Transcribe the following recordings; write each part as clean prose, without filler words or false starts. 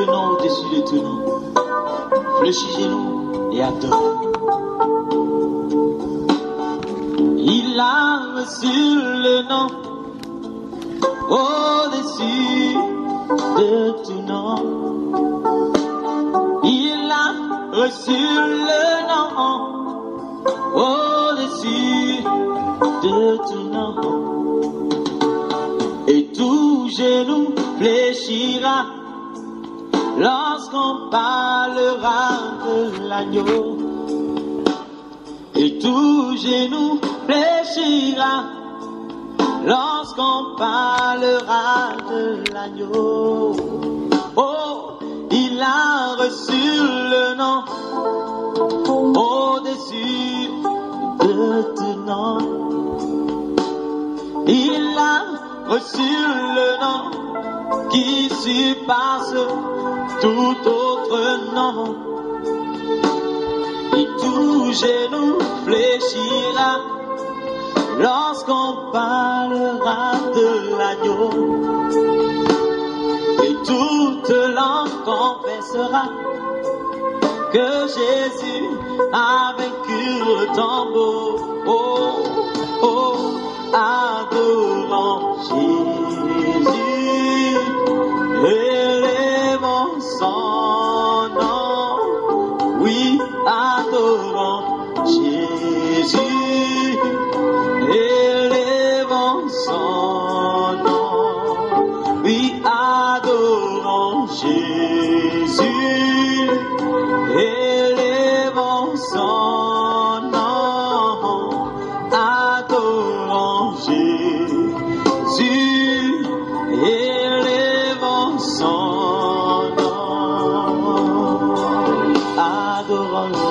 nom au-dessus de tout nom. Fléchissez-nous et adorez. Il a reçu le nom au-dessus de tout nom. Il a reçu le nom au-dessus de tout nom. Et tout genou fléchira lorsqu'on parlera de l'agneau. Et tout genou fléchira lorsqu'on parlera de l'agneau. Oh, il a reçu le nom au-dessus de tout nom. Il a reçu le nom qui surpasse tout autre nom. Et tout genou fléchira lorsqu'on parlera de l'agneau. Et toute langue confessera que Jésus a vaincu le tombeau. Oh, oh, adorons Jésus, élevons son nom. Oui, adorons Jésus, élevons son nom. Oui, adorons Jésus, élevons son nom. Adorons Jésus, élevons son nom. Adorons-le.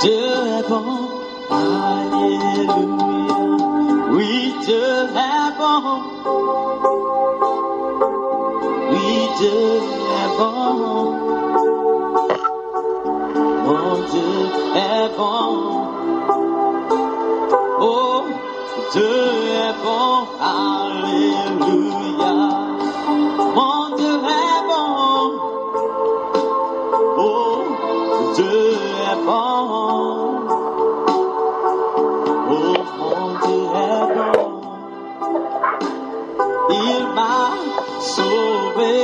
Dieu est bon, alléluia. Oui, Dieu est bon. Oui, Dieu est bon. Mon Dieu est bon. Oh, Dieu est bon, alléluia. Mon Dieu est bon. Oh, Dieu est bon. Oh, mon Dieu est bon. Il m'a sauvé.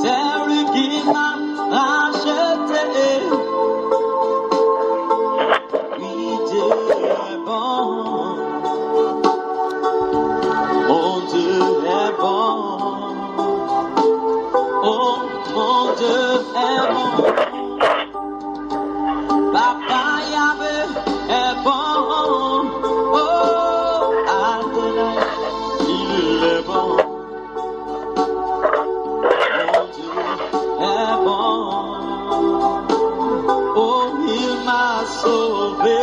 C'est lui qui m'a racheté. Oui, Dieu est bon. Mon Dieu est bon. Oh, mon Dieu est bon. Papa Yahvé est bon. Oh, Adonai, il est bon. Mon Dieu est bon. Oh, il m'a sauvé.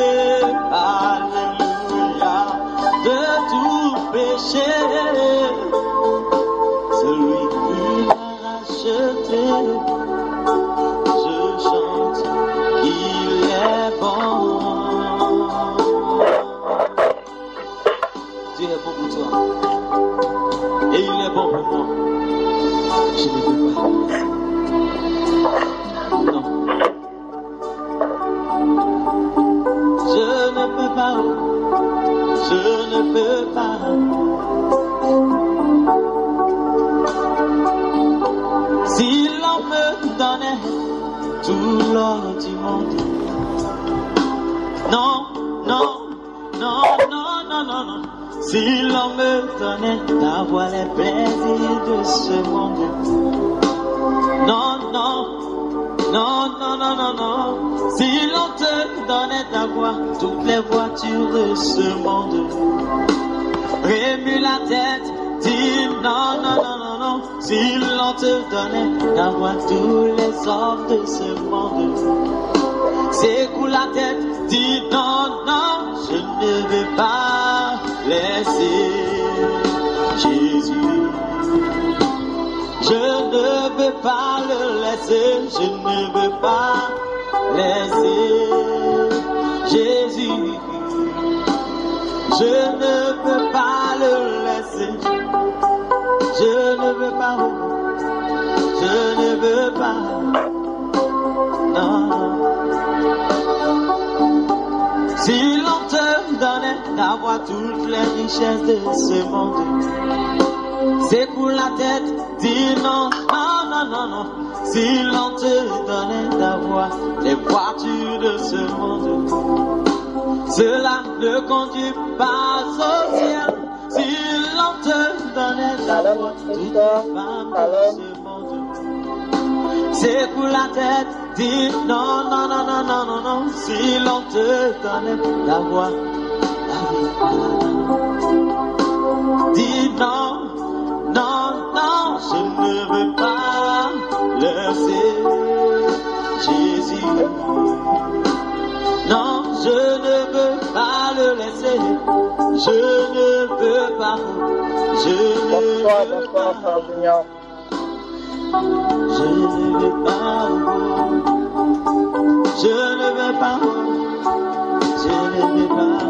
Alléluia. De tout péché. Celui qui m'a racheté. Je chante qu'il est bon. Dieu est bon pour toi. Et il est bon pour moi. Je ne peux pas. Non. Je ne peux pas. Je ne peux pas. Si l'on me donnait tout l'or du monde. Non, non, non, non, non, non, non. Si l'on me donnait d'avoir les plaisirs de ce monde. Non, non, non, non, non, non, non. Si l'on te donnait d'avoir toutes les voitures de ce monde. Remue la tête, dis non, non, non, non, non. Si l'on te donnait d'avoir tous les hommes de ce monde. Secoue la tête, dis non, non, je ne veux pas. laisser Jésus. Je ne veux pas le laisser, je ne veux pas laisser Jésus. Je ne veux pas le laisser, je ne veux pas, je ne veux pas, non. Si l'on te donnait d'avoir toutes les richesses de ce monde, c'est pour la tête, dis non, non, non, non, non. Si l'on te donnait d'avoir les voitures de ce monde, cela ne conduit pas au ciel. Si l'on te donnait d'avoir toutes les femmes de ce monde, c'est pour la tête, dis non, non, non, non, non, non, non. Si l'on te donnait d'avoir la vie, dis non. Non, non, je ne veux pas laisser Jésus. Non, je ne veux pas le laisser. Je ne veux pas. Je ne veux pas. Je ne veux pas. Je ne veux pas. Je ne veux pas.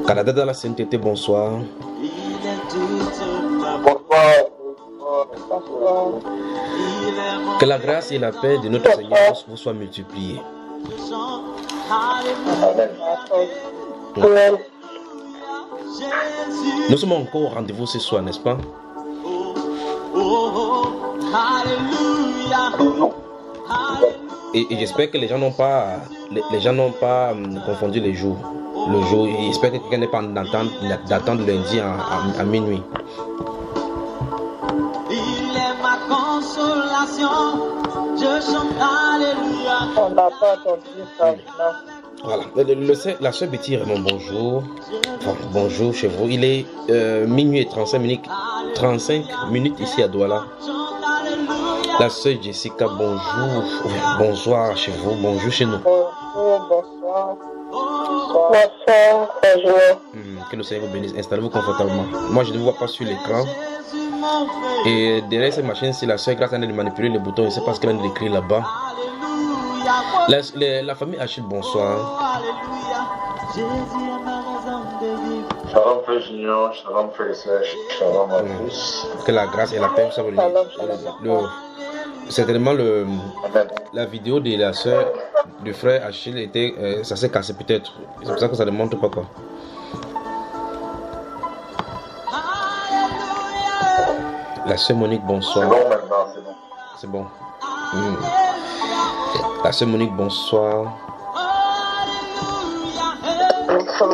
Canada dans la sainteté, bonsoir. Que la grâce et la paix de notre Seigneur vous soient multipliées. Nous sommes encore au rendez-vous ce soir, n'est-ce pas? Et j'espère que les gens n'ont pas confondu les jours. Le jour, j'espère que quelqu'un n'est pas d'attendre lundi à minuit. Il est ma consolation, je chante alléluia. On n'a pas entendu ça. Voilà, la sœur Betty Raymond, bonjour. Enfin, bonjour chez vous. Il est minuit et 35 minutes ici à Douala. La sœur Jessica, bonjour. Bonsoir chez vous, bonjour chez nous. Bonsoir. Bonsoir, bonjour. Que le Seigneur vous bénisse. Installez-vous confortablement. Moi, je ne vous vois pas sur l'écran. Et derrière cette machine, si la sœur Grâce a de manipuler les boutons, je ne sais pas ce qu'elle a écrit là-bas. La famille Achille, bonsoir. Shalom frère Junior, shalom frère et sœurs, shalom à tous. Que la grâce et la paix soient bénies. Certainement la vidéo de la sœur du frère Achille était, ça s'est cassé peut-être. C'est pour ça que ça ne montre pas quoi. La sœur Monique, bonsoir. C'est bon maintenant, c'est bon. C'est bon. La sœur Monique, bonsoir.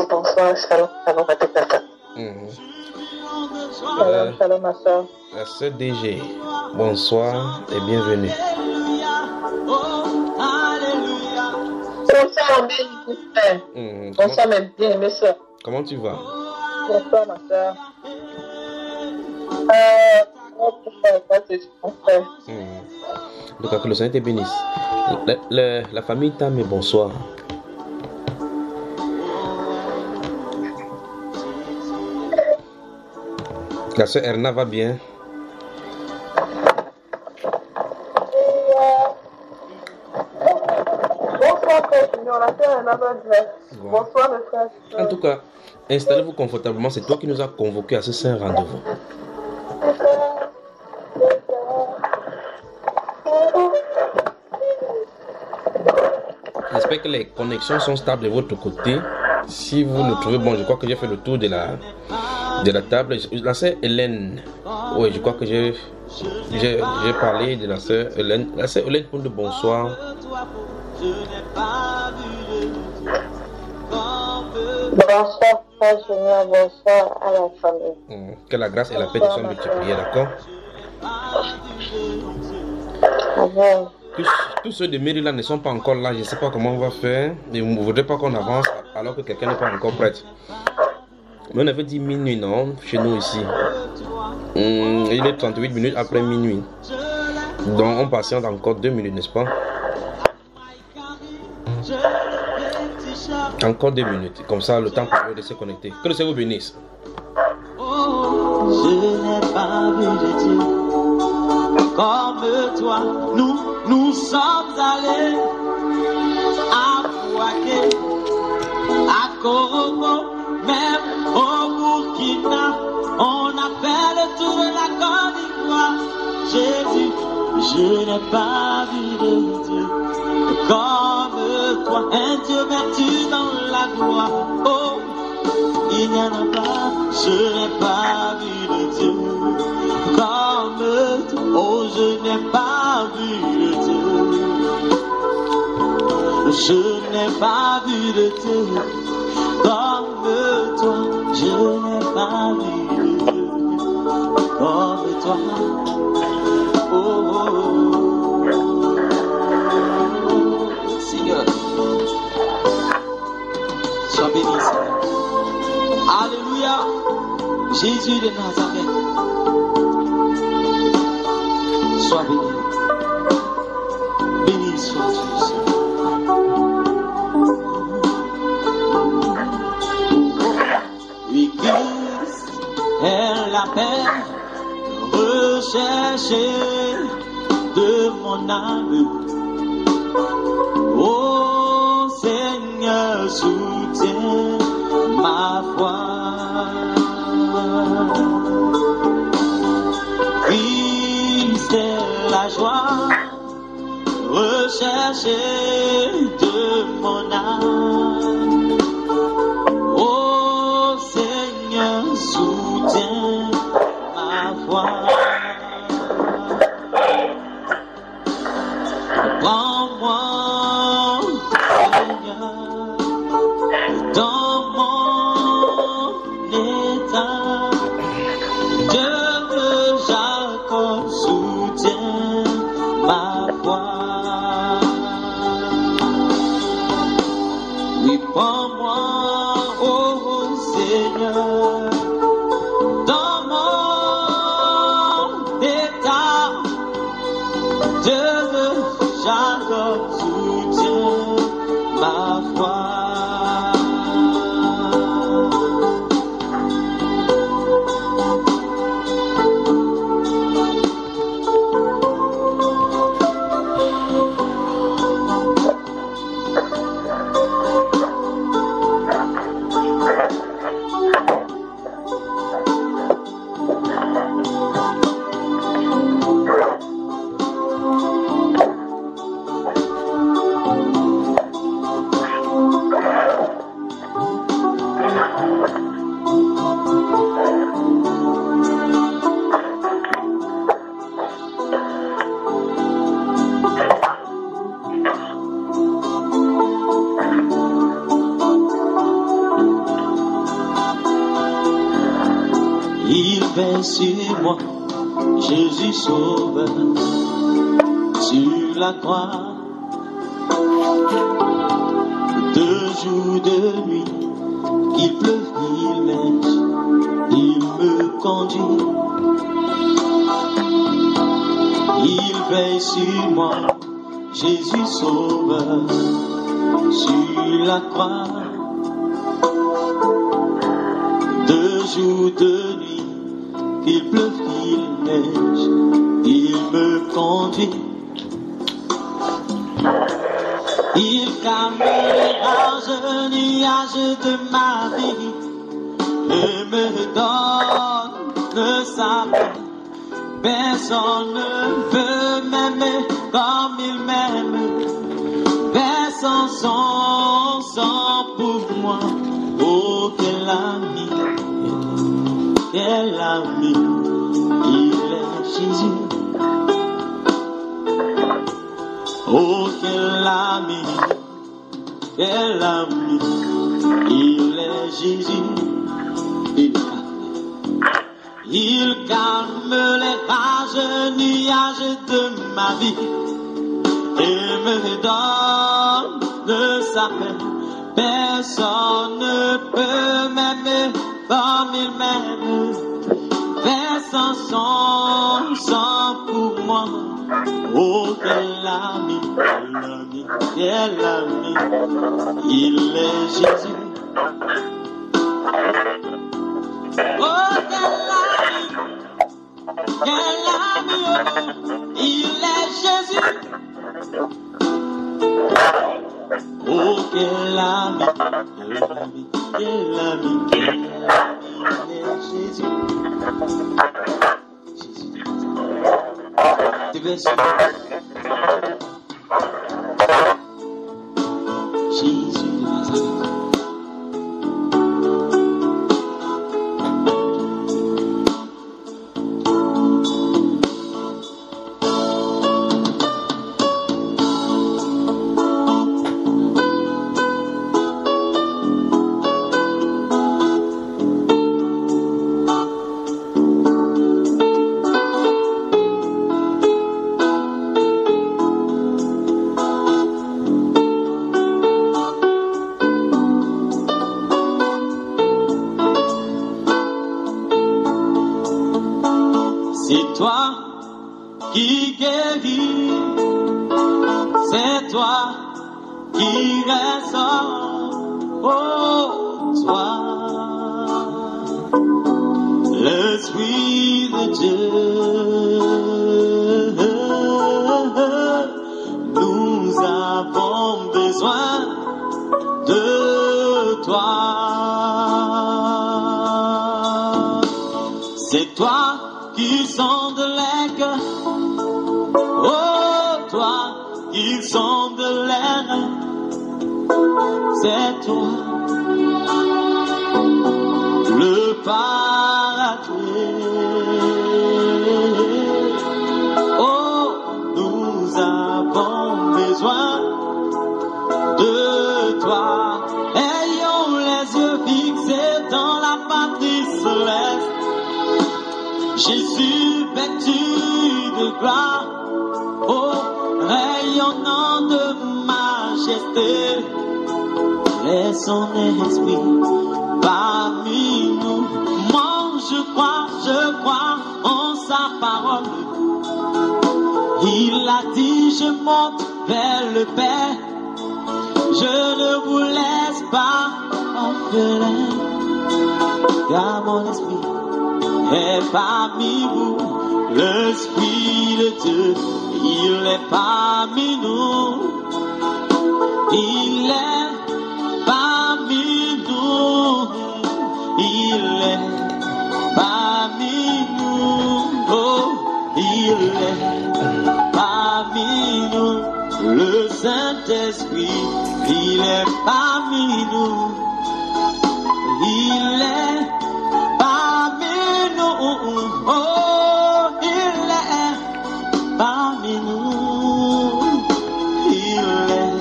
Bonsoir, shalom, shalom, ma soeur. La sœur DG, bonsoir et bienvenue. Bonsoir, Bonsoir, mes bien-aimées soeurs. Comment tu vas? Bonsoir, ma soeur. Donc, que le Seigneur te bénisse. La famille t'aime, bonsoir. La sœur Erna va bien? Bonsoir, frère Junior. La sœur Erna va bien. Bonsoir, mes frères. En tout cas, installez-vous confortablement. C'est toi qui nous as convoqués à ce saint rendez-vous. J'espère que les connexions sont stables de votre côté. Si vous nous trouvez, bon, je crois que j'ai fait le tour de la table. La sœur Hélène, oui, je crois que j'ai parlé de la sœur Hélène. La sœur Hélène pour de bonsoir. Bonsoir, frère Junior. Bonsoir à la famille. Que la grâce et la paix te soient multipliées, d'accord? Amen. Tous ceux de Maryland ne sont pas encore là. Je ne sais pas comment on va faire. Et on ne voudrait pas qu'on avance alors que quelqu'un n'est pas encore prêt. Mais on avait dit minuit, non? Chez nous ici. Il est 38 minutes après minuit. Donc on patiente encore 2 minutes, n'est-ce pas? Encore 2 minutes. Comme ça, le temps pour eux de se connecter. Que le Seigneur vous bénisse. Je n'ai pas vu de Dieu comme toi. Nous sommes allés à Fouaké, à Korobo, même au Burkina. On a fait le tour de la Côte d'Ivoire. Jésus, je n'ai pas vu de Dieu comme toi. Un Dieu vertu dans la gloire. Oh, il n'y en a pas. Je n'ai pas vu de Dieu comme toi. Oh, je n'ai pas vu de Dieu. Je n'ai pas vu de Dieu comme toi. Je n'ai pas vu de Dieu comme toi. Oh, oh, oh. Seigneur, sois béni, Seigneur. Alléluia. Jésus de Nazareth, sois béni. Béni sois-tu, Seigneur. Oui, Christ est la paix recherchée de mon âme. Oh Seigneur, soutiens ma foi. Christ est la joie recherchée de mon âme. Oh Seigneur, soutiens ma foi. Prends-moi, Seigneur, dans mon état. Dieu de Jacob, soutiens ma foi. Oui, prends-moi, oh Seigneur, dans mon état. Dieu de Jacob, soutiens ma foi. Il veille sur moi, Jésus sauveur, sur la croix, De jour, de nuit, qu'il pleuve, qu'il neige, il me conduit. Il veille sur moi, Jésus sauveur, sur la croix. De jour, de nuit, qu'il pleuve, qu'il neige, il me conduit. Il calme les rages, nuages de ma vie et me donne sa paix. Personne ne peut m'aimer comme il m'aime. Personne sans sang pour moi. Oh, quel ami, il est Jésus. Oh, quel ami, il est Jésus. Il calme les rages, nuages de ma vie et me donne sa paix. Personne ne peut m'aimer comme il m'aime. Personne sans pour moi. Oh, quel ami, il est Jésus. Oh, quel ami, oh, il est Jésus. Oh, quel ami, il est Jésus. Tu veux Jésus de Nazareth. C'est toi qui guéris, c'est toi qui ressort, oh toi, l'Esprit de Dieu, nous avons besoin de toi. C'est toi qui sonde les cœurs, oh toi qui sonde l'air, c'est toi le Paraclet. Oh, nous avons besoin de toi. Ayons les yeux fixés dans la patrie céleste. Jésus vêtu de gloire, oh, rayonnant de majesté, laisse son esprit parmi nous. Moi je crois en sa parole. Il a dit je monte vers le Père, je ne vous laisse pas orphelin, car mon esprit est parmi vous, l'Esprit de Dieu, il est parmi nous, il est parmi nous, il est parmi nous, oh, il est parmi nous, le Saint-Esprit, il est parmi nous, il est oh, il est parmi nous, il est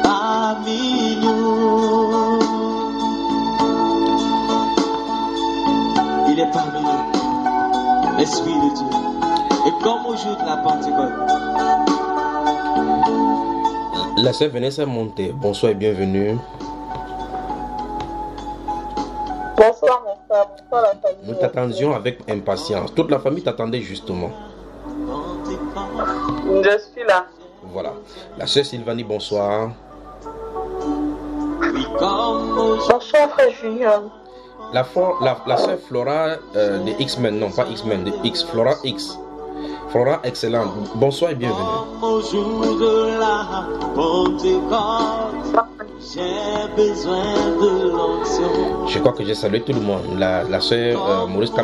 parmi nous, il est parmi nous, l'Esprit de Dieu. Et comme au jour de la Pentecôte, La sœur Vanessa Monté, bonsoir et bienvenue. Bonsoir mon frère, bonsoir la famille. Nous t'attendions avec impatience. Toute la famille t'attendait justement. Je suis là. Voilà. La sœur Sylvanie, bonsoir. Bonsoir frère Julien. La sœur Flora de X-Men, non pas X-Men, de X, Flora X. Flora excellente. Bonsoir et bienvenue. Au jour de la Pentecôte, j'ai besoin de l'onction. Je crois que j'ai salué tout le monde. La sœur Monique MK,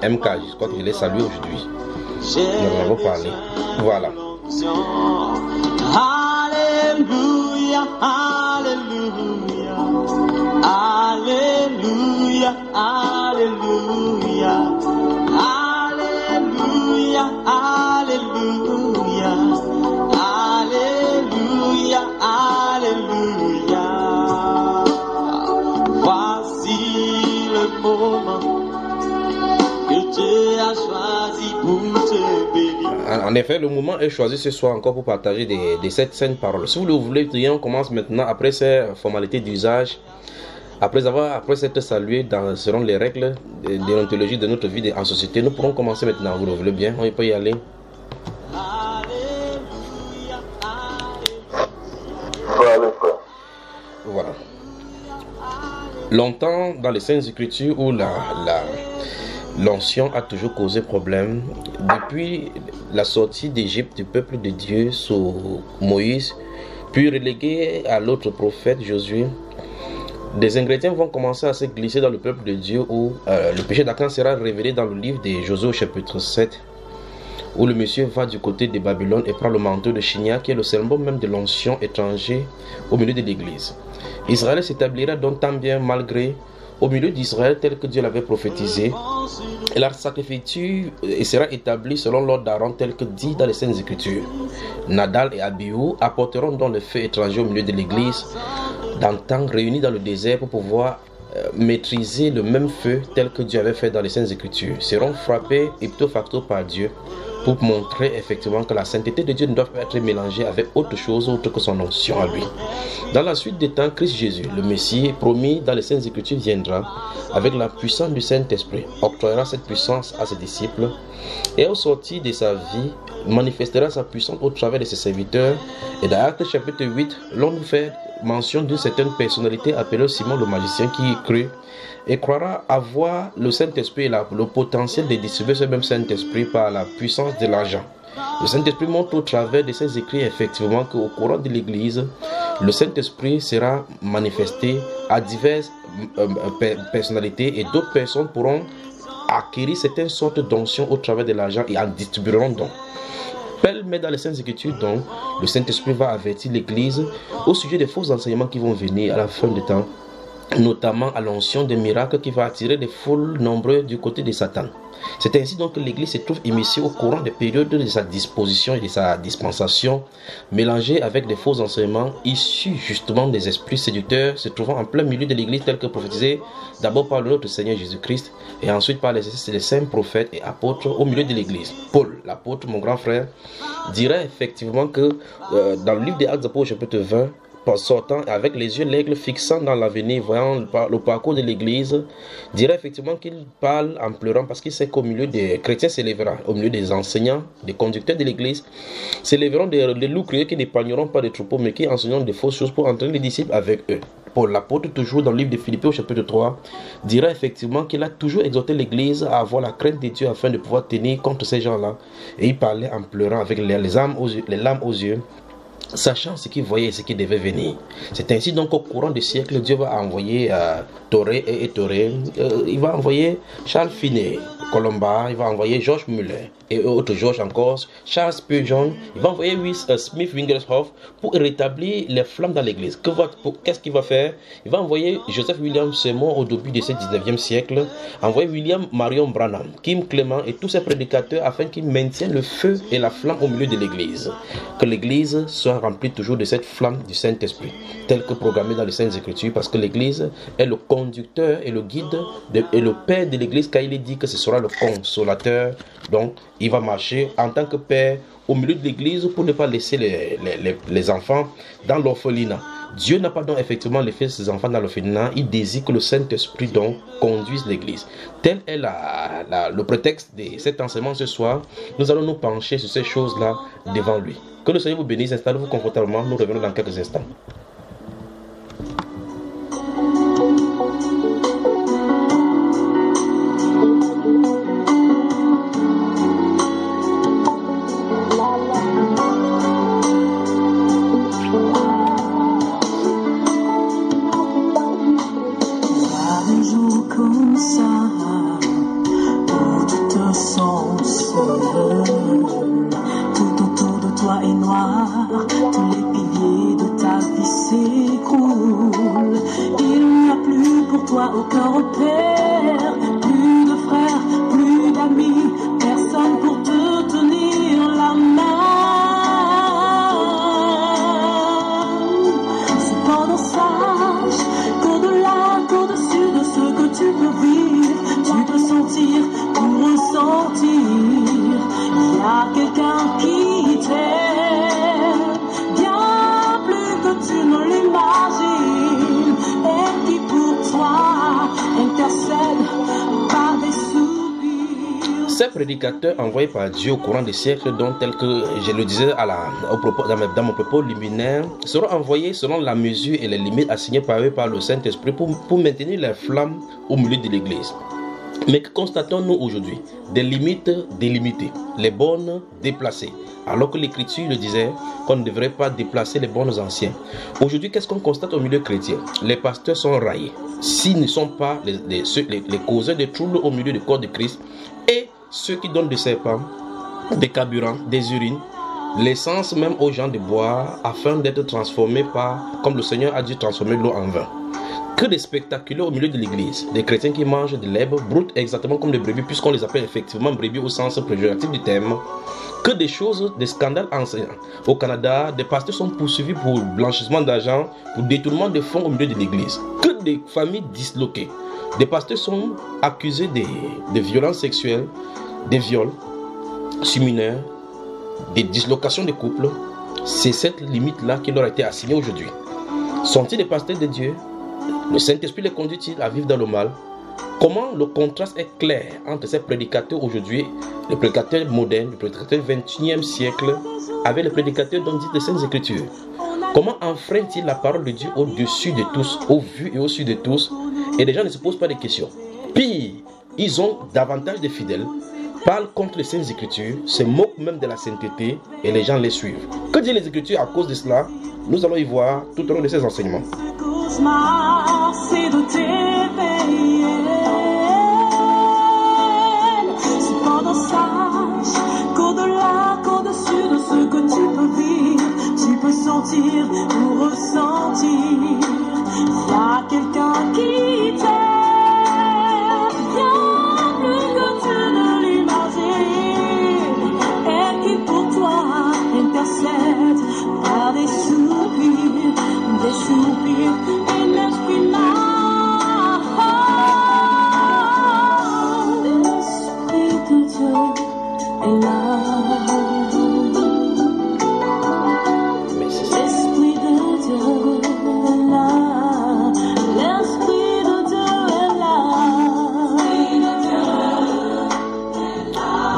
je crois que je l'ai salué aujourd'hui. Nous en avons parlé. Voilà. Alléluia, Alléluia, Alléluia, Alléluia, Alléluia, Alléluia, Alléluia, Alléluia. Voici le moment que Dieu a choisi pour te bénir. En effet, le moment est choisi ce soir encore pour partager des cette sainte parole. Si vous le voulez, on commence maintenant après ces formalités d'usage. Après s'être salué selon les règles de déontologie de notre vie en société, nous pourrons commencer maintenant. Vous le voulez bien? On peut y aller. Voilà. Longtemps dans les Saintes Écritures où l'onction a toujours causé problème. Depuis la sortie d'Égypte du peuple de Dieu sous Moïse, puis relégué à l'autre prophète Josué, des ingrédients vont commencer à se glisser dans le peuple de Dieu où le péché d'Acan sera révélé dans le livre de Josué chapitre 7, où le monsieur va du côté de Babylone et prend le manteau de Chinia qui est le symbole même de l'onction étranger au milieu de l'église. Israël s'établira donc tant bien malgré au milieu d'Israël tel que Dieu l'avait prophétisé, et la sacrificature sera établie selon l'ordre d'Aaron tel que dit dans les Saintes Écritures. Nadal et Abihu apporteront donc le feu étranger au milieu de l'église d'antan réunis dans le désert pour pouvoir maîtriser le même feu tel que Dieu avait fait dans les Saintes Écritures. Seront frappés ipso facto par Dieu pour montrer effectivement que la sainteté de Dieu ne doit pas être mélangée avec autre chose autre que son onction à lui. Dans la suite des temps, Christ Jésus, le Messie promis dans les Saintes Écritures, viendra avec la puissance du Saint-Esprit, octroiera cette puissance à ses disciples et au sortir de sa vie, manifestera sa puissance au travers de ses serviteurs. Et dans Actes chapitre 8, l'on nous fait mention d'une certaine personnalité appelée Simon le magicien qui y crut et croira avoir le Saint-Esprit et le potentiel de distribuer ce même Saint-Esprit par la puissance de l'argent. Le Saint-Esprit montre au travers de ces écrits effectivement qu'au courant de l'Église, le Saint-Esprit sera manifesté à diverses personnalités et d'autres personnes pourront acquérir certaines sortes d'onction au travers de l'argent et en distribueront donc. Mais dans les Saintes Écritures, donc, le Saint-Esprit va avertir l'Église au sujet des faux enseignements qui vont venir à la fin du temps, notamment à l'onction des miracles qui va attirer des foules nombreuses du côté de Satan. C'est ainsi donc que l'Église se trouve immiscée au courant des périodes de sa disposition et de sa dispensation, mélangée avec des faux enseignements issus justement des esprits séducteurs se trouvant en plein milieu de l'Église tel que prophétisé d'abord par notre Seigneur Jésus-Christ et ensuite par les saints prophètes et apôtres au milieu de l'Église. Paul, l'apôtre, mon grand frère, dirait effectivement que dans le livre des Actes des Apôtres chapitre 20, sortant avec les yeux l'aigle fixant dans l'avenir, voyant le parcours de l'église, dirait effectivement qu'il parle en pleurant parce qu'il sait qu'au milieu des chrétiens s'élèvera, au milieu des enseignants, des conducteurs de l'église, s'élèveront des loups criés qui n'épargneront pas des troupeaux mais qui enseigneront des fausses choses pour entraîner les disciples avec eux. Paul, l'apôtre, toujours dans le livre de Philippiens au chapitre 3, dirait effectivement qu'il a toujours exhorté l'église à avoir la crainte de Dieu afin de pouvoir tenir contre ces gens-là. Et il parlait en pleurant avec les larmes aux yeux, sachant ce qu'il voyait et ce qui devait venir. C'est ainsi donc qu'au courant des siècles, Dieu va envoyer Toré et Toré, il va envoyer Charles Finney, Colomba, il va envoyer George Muller et autres George encore, Charles Spurgeon, il va envoyer Smith Wigglesworth pour rétablir les flammes dans l'église. Qu'est-ce qu'il va faire? Il va envoyer Joseph William Seymour au début de ce 19e siècle, envoyer William Marion Branham, Kim Clement et tous ces prédicateurs afin qu'ils maintiennent le feu et la flamme au milieu de l'église. Que l'église soit remplie toujours de cette flamme du Saint-Esprit, tel que programmé dans les Saintes Écritures, parce que l'église est le conducteur et le guide et le père de l'église, car il est dit que ce sera sera le consolateur. Donc, il va marcher en tant que père au milieu de l'église pour ne pas laisser les enfants dans l'orphelinat. Dieu n'a pas donc effectivement laissé ses enfants dans l'orphelinat. Il désire que le Saint-Esprit donc conduise l'église. Tel est le prétexte de cet enseignement ce soir. Nous allons nous pencher sur ces choses-là devant lui. Que le Seigneur vous bénisse. Installez-vous confortablement. Nous revenons dans quelques instants. Prédicateurs envoyés par Dieu au courant des siècles, dont tel que je le disais dans mon propos liminaire, seront envoyés selon la mesure et les limites assignées par eux par le Saint-Esprit pour maintenir les flammes au milieu de l'Église. Mais que constatons-nous aujourd'hui? Des limites délimitées, les bonnes déplacées, alors que l'Écriture le disait qu'on ne devrait pas déplacer les bonnes anciens. Aujourd'hui, qu'est-ce qu'on constate au milieu chrétien? Les pasteurs sont raillés. S'ils ne sont pas les causeurs de troubles au milieu du corps de Christ, et ceux qui donnent des serpents, des carburants, des urines, l'essence même aux gens de boire afin d'être transformés comme le Seigneur a dû transformer l'eau en vin. Que des spectaculaires au milieu de l'église, des chrétiens qui mangent de l'herbe brute exactement comme des brebis, puisqu'on les appelle effectivement brebis au sens péjoratif du terme. Que des choses, des scandales enseignants. Au Canada, des pasteurs sont poursuivis pour blanchissement d'argent, pour détournement de fonds au milieu de l'église. Que des familles disloquées. Des pasteurs sont accusés de violences sexuelles, des viols sur mineurs, des dislocations de couples. C'est cette limite-là qui leur a été assignée aujourd'hui. Sont-ils des pasteurs de Dieu? Le Saint-Esprit les conduit-il à vivre dans le mal? Comment le contraste est clair entre ces prédicateurs aujourd'hui, les prédicateurs modernes, les prédicateurs du XXIe siècle, avec les prédicateurs dont dit les Saintes Écritures? Comment enfreignent-ils la parole de Dieu au-dessus de tous, au vu et au-dessus de tous? Et les gens ne se posent pas de questions. Pire, ils ont davantage de fidèles, parlent contre les Saintes Écritures, se moquent même de la sainteté et les gens les suivent. Que disent les Écritures à cause de cela? Nous allons y voir tout au long de ces enseignements. C'est de t'éveiller. Cependant sache qu'au-delà, qu'au-dessus de ce que tu peux vivre, tu peux sentir ou ressentir. Il y a quelqu'un qui t'aime bien plus que tu ne l'imagines, et qui pour toi intercède par des soupirs, et l'esprit là. L'esprit de Dieu est là. L'esprit de Dieu est là. L'esprit de Dieu est là.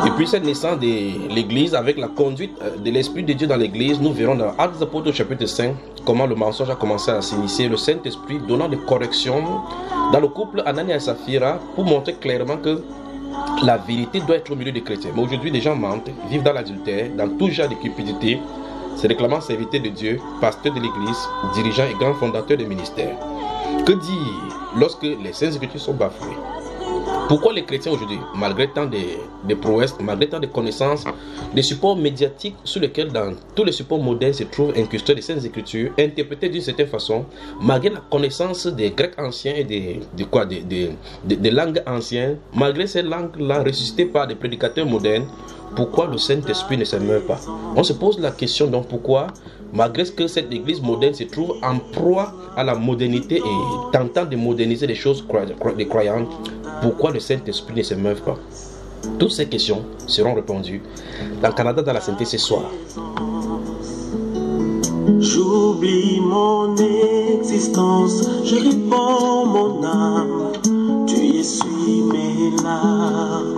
Depuis cette naissance de l'Église, avec la conduite de l'Esprit de Dieu dans l'Église, nous verrons dans Actes des Apôtres chapitre 5 comment le mensonge a commencé à s'initier, le Saint-Esprit donnant des corrections dans le couple Anania et Saphira pour montrer clairement que la vérité doit être au milieu des chrétiens. Mais aujourd'hui, les gens mentent, vivent dans l'adultère, dans tout genre de cupidité, se réclamant serviteurs de Dieu, pasteurs de l'Église, dirigeants et grands fondateurs des ministères. Que dire lorsque les Saintes Écritures sont bafouées? Pourquoi les chrétiens aujourd'hui, malgré tant de prouesses, malgré tant de connaissances, des supports médiatiques sur lesquels dans tous les supports modernes se trouvent incrustés les Saintes Écritures, interprétées d'une certaine façon, malgré la connaissance des Grecs anciens et des langues anciennes, malgré ces langues-là ressuscitées par des prédicateurs modernes, pourquoi le Saint-Esprit ne se meurt pas? On se pose la question donc pourquoi malgré que cette église moderne se trouve en proie à la modernité et tentant de moderniser les choses des croyants, pourquoi le Saint-Esprit ne se meurt pas? Toutes ces questions seront répondues dans Canada dans la Sainteté ce soir. J'oublie mon existence, je réponds mon âme, tu essuies mes larmes.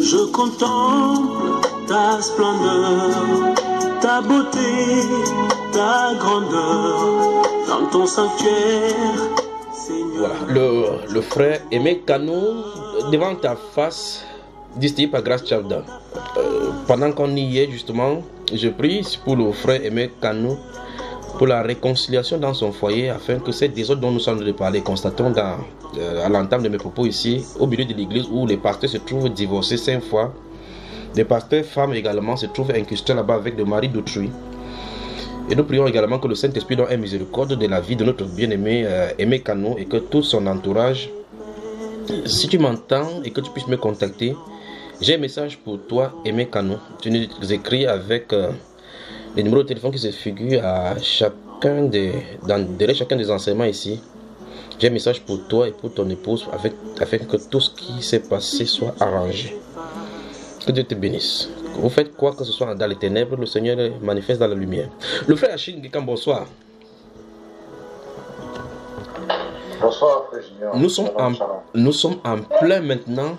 Je contemple ta splendeur, ta beauté, ta grandeur, dans ton sanctuaire. Voilà, le frère Aimé Kano, devant ta face, distillé par Grace Chavda. Pendant qu'on y est justement, je prie pour le frère Aimé Kano, pour la réconciliation dans son foyer, afin que ces désordres dont nous sommes de parler, constatons à l'entame de mes propos ici, au milieu de l'église où les pasteurs se trouvent divorcés 5 fois, les pasteurs femmes également se trouvent incrustés là-bas avec des maris d'autrui. Et nous prions également que le Saint-Esprit donne un miséricorde de la vie de notre bien-aimé Aimé Kano et que tout son entourage, si tu m'entends et que tu puisses me contacter, j'ai un message pour toi Aimé Kano. Tu nous écris avec les numéros de téléphone qui se figurent à chacun derrière chacun des enseignements ici. J'ai un message pour toi et pour ton épouse afin que tout ce qui s'est passé soit arrangé. Que Dieu te bénisse. Vous faites quoi que ce soit dans les ténèbres, le Seigneur manifeste dans la lumière. Le frère Achille Gikan, bonsoir. Bonsoir, frère Junior. Nous sommes en plein maintenant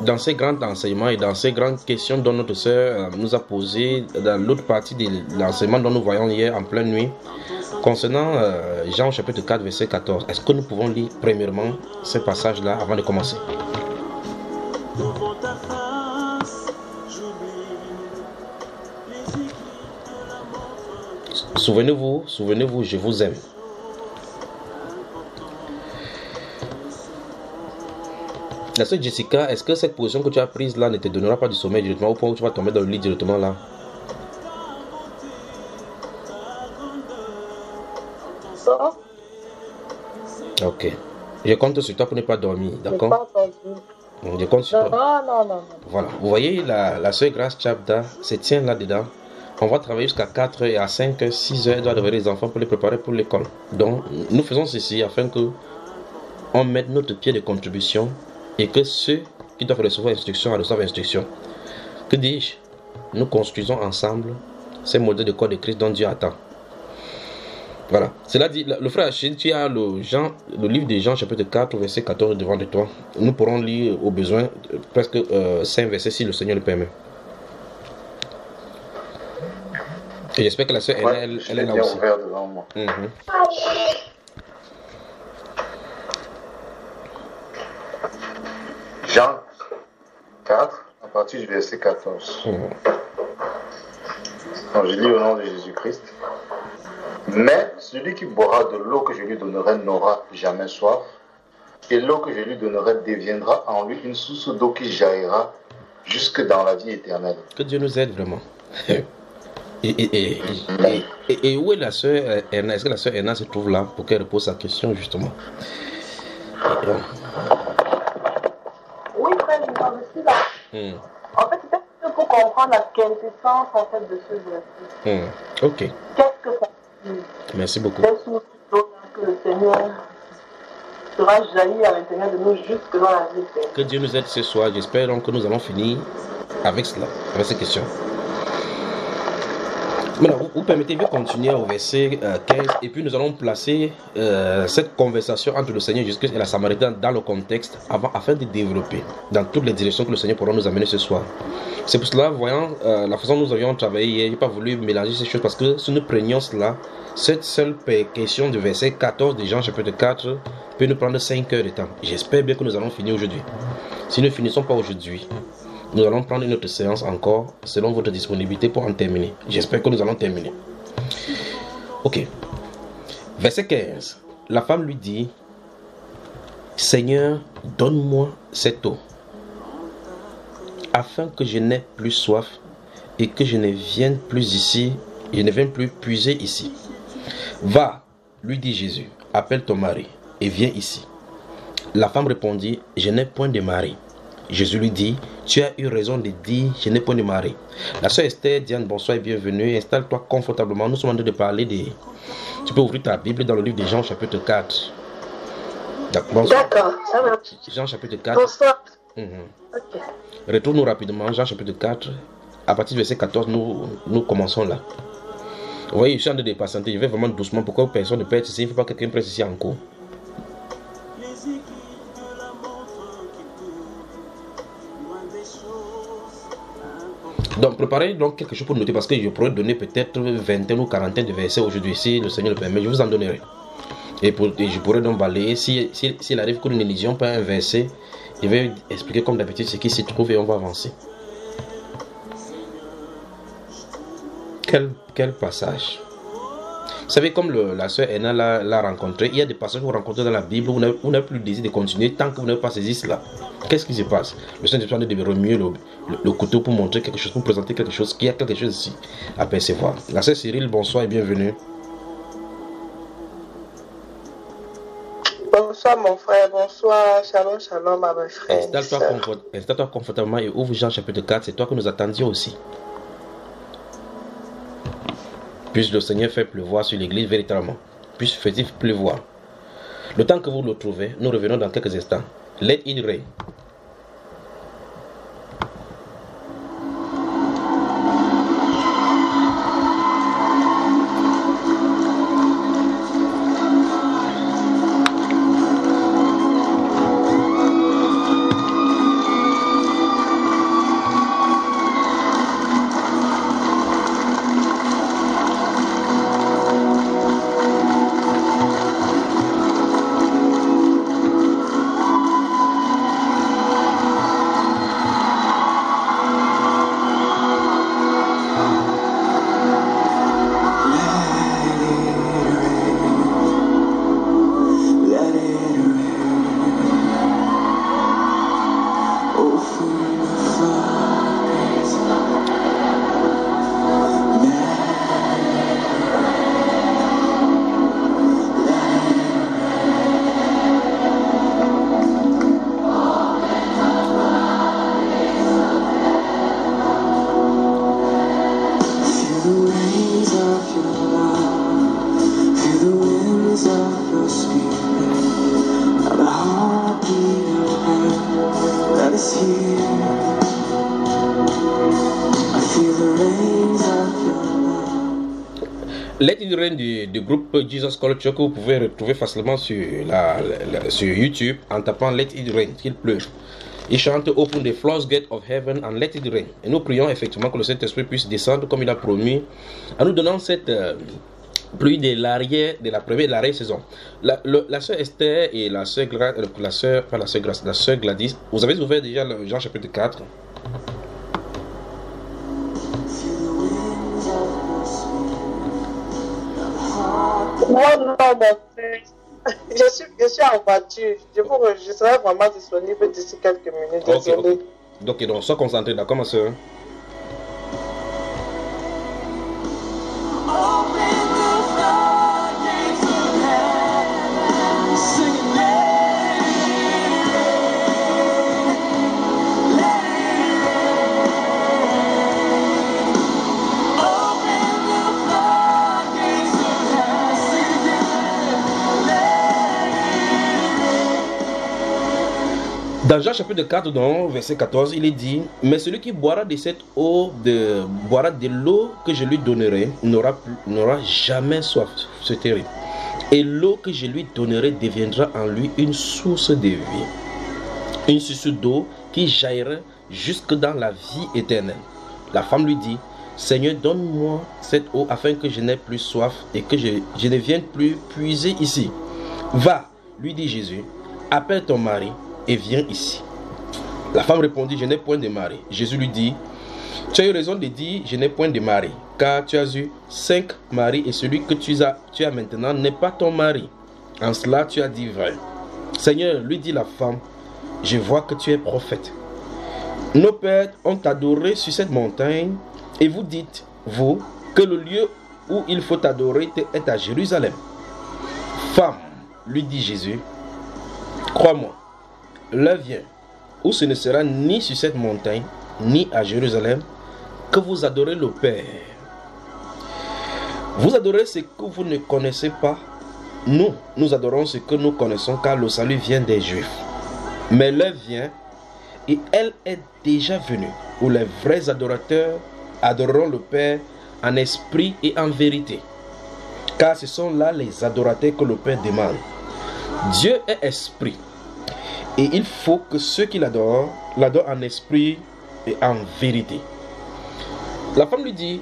dans ces grands enseignements et dans ces grandes questions dont notre sœur nous a posées dans l'autre partie de l'enseignement dont nous voyons hier en pleine nuit concernant Jean chapitre 4 verset 14. Est-ce que nous pouvons lire premièrement ce passage-là avant de commencer? Souvenez-vous, je vous aime. La sœur Jessica, est-ce que cette position que tu as prise là ne te donnera pas du sommeil directement au point où tu vas tomber dans le lit directement là? Ça? Ok. Je compte sur toi pour ne pas dormir, d'accord? Je compte sur toi. Non. Voilà. Vous voyez, la sœur Grace Chavda se tient là-dedans. On va travailler jusqu'à 4 et à 5, 6 heures, elle doit réveiller les enfants pour les préparer pour l'école. Donc, nous faisons ceci afin que on mette notre pied de contribution et que ceux qui doivent recevoir instruction reçoivent instruction. Que dis-je? Nous construisons ensemble ces modèles de corps de Christ dont Dieu attend. Voilà. Cela dit, le frère Achille, tu as le livre de Jean chapitre 4 verset 14 devant de toi. Nous pourrons lire au besoin presque 5 versets si le Seigneur le permet. Et j'espère que la sœur elle est là aussi. Devant moi. Jean 4, à partir du verset 14. Donc, je lis au nom de Jésus-Christ. Mais celui qui boira de l'eau que je lui donnerai n'aura jamais soif, et l'eau que je lui donnerai deviendra en lui une source d'eau qui jaillira jusque dans la vie éternelle. Que Dieu nous aide vraiment. Et où est la sœur Erna? Est-ce que la sœur Erna se trouve là pour qu'elle repose sa question justement? Oui, frère, je suis là. En fait, c'est pour comprendre la quintessence en fait de ce verset. Ok. Qu'est-ce que ça dit? Merci beaucoup. Quelle source d'eau que le Seigneur sera jailli à l'intérieur de nous jusque dans la vie éternelle. Que Dieu nous aide ce soir. J'espère donc que nous allons finir avec cela, avec ces questions. Maintenant, vous permettez-vous de continuer au verset 15 et puis nous allons placer cette conversation entre le Seigneur Jésus-Christ et la Samaritaine dans le contexte afin de développer dans toutes les directions que le Seigneur pourra nous amener ce soir. C'est pour cela, voyant la façon dont nous avions travaillé hier, je n'ai pas voulu mélanger ces choses parce que si nous prenions cela, cette seule question du verset 14 de Jean chapitre 4 peut nous prendre 5 heures de temps. J'espère bien que nous allons finir aujourd'hui. Si nous ne finissons pas aujourd'hui, nous allons prendre une autre séance encore selon votre disponibilité pour en terminer. J'espère que nous allons terminer. Ok. Verset 15. La femme lui dit: Seigneur, donne-moi cette eau, afin que je n'ai plus soif et que je ne vienne plus ici, je ne vienne plus puiser ici. Va, lui dit Jésus, appelle ton mari et viens ici. La femme répondit, je n'ai point de mari. Jésus lui dit, tu as eu raison de dire, je n'ai point de mari. La sœur Esther, Diane, bonsoir et bienvenue. Installe-toi confortablement. Nous sommes en train de parler de... Tu peux ouvrir ta Bible dans le livre de Jean chapitre 4. D'accord, ça va. Jean chapitre 4. Bonsoir. Ok. Retourne-nous rapidement, Jean chapitre 4. À partir du verset 14, nous commençons là. Vous voyez, je suis en train de patienter. Je vais vraiment doucement pour que personne ne perde ici. Il ne faut pas que quelqu'un presse ici en cours. Donc préparez donc quelque chose pour noter parce que je pourrais donner peut-être vingtaine ou quarantaine de versets aujourd'hui si le Seigneur le permet. Je vous en donnerai. Et je pourrais donc balayer. S'il arrive que nous n'élisions pas un verset, je vais expliquer comme d'habitude ce qui s'y trouve et on va avancer. Quel passage. Vous savez, comme la sœur Enna l'a rencontré, il y a des passages que vous rencontrez dans la Bible où vous n'avez plus le désir de continuer tant que vous n'avez pas saisi cela. Qu'est-ce qui se passe? Le Saint-Esprit de remuer le couteau pour montrer quelque chose, pour présenter quelque chose, qu'il y a quelque chose ici à percevoir. La sœur Cyril, bonsoir et bienvenue. Bonsoir mon frère, bonsoir, shalom, shalom à mes frères. Installe-toi confortablement et ouvre Jean chapitre 4, c'est toi que nous attendions aussi. Puisse le Seigneur faire pleuvoir sur l'église véritablement. Puisse faire pleuvoir. Le temps que vous le trouvez, nous revenons dans quelques instants. Let it rain. Let It Rain du groupe Jesus Culture que vous pouvez retrouver facilement sur YouTube en tapant Let It Rain, qu'il pleure. Il chante Open the Floodgates of Heaven and Let It Rain. Et nous prions effectivement que le Saint-Esprit puisse descendre comme il a promis en nous donnant cette pluie de l'arrière saison. La sœur Esther et la sœur Gladys, vous avez ouvert déjà le Jean chapitre 4. Non, je suis en voiture. Je serai vraiment disponible d'ici quelques minutes. Ok. Donc, sois concentré, d'accord, ma soeur? Dans Jean chapitre 4, verset 14, il est dit, mais celui qui boira de cette eau, boira de l'eau que je lui donnerai, n'aura jamais soif. C'est terrible. Et l'eau que je lui donnerai deviendra en lui une source de vie. Une source d'eau qui jaillira jusque dans la vie éternelle. La femme lui dit, Seigneur, donne-moi cette eau afin que je n'ai plus soif et que je ne vienne plus puiser ici. Va, lui dit Jésus, appelle ton mari et viens ici. La femme répondit, je n'ai point de mari. Jésus lui dit, tu as eu raison de dire, je n'ai point de mari, car tu as eu 5 maris et celui que tu as maintenant n'est pas ton mari. En cela, tu as dit vrai. Seigneur, lui dit la femme, je vois que tu es prophète. Nos pères ont adoré sur cette montagne et vous dites, vous, que le lieu où il faut adorer est à Jérusalem. Femme, lui dit Jésus, crois-moi, l'heure vient où ce ne sera ni sur cette montagne, ni à Jérusalem, que vous adorez le Père. Vous adorez ce que vous ne connaissez pas. Nous adorons ce que nous connaissons, car le salut vient des Juifs. Mais l'heure vient, et elle est déjà venue, où les vrais adorateurs adoreront le Père en esprit et en vérité. Car ce sont là les adorateurs que le Père demande. Dieu est esprit. Et il faut que ceux qui l'adorent en esprit et en vérité. La femme lui dit,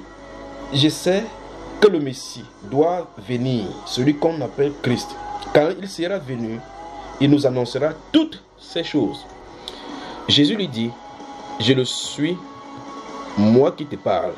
je sais que le Messie doit venir, celui qu'on appelle Christ. Quand il sera venu, il nous annoncera toutes ces choses. Jésus lui dit, je le suis, moi qui te parle.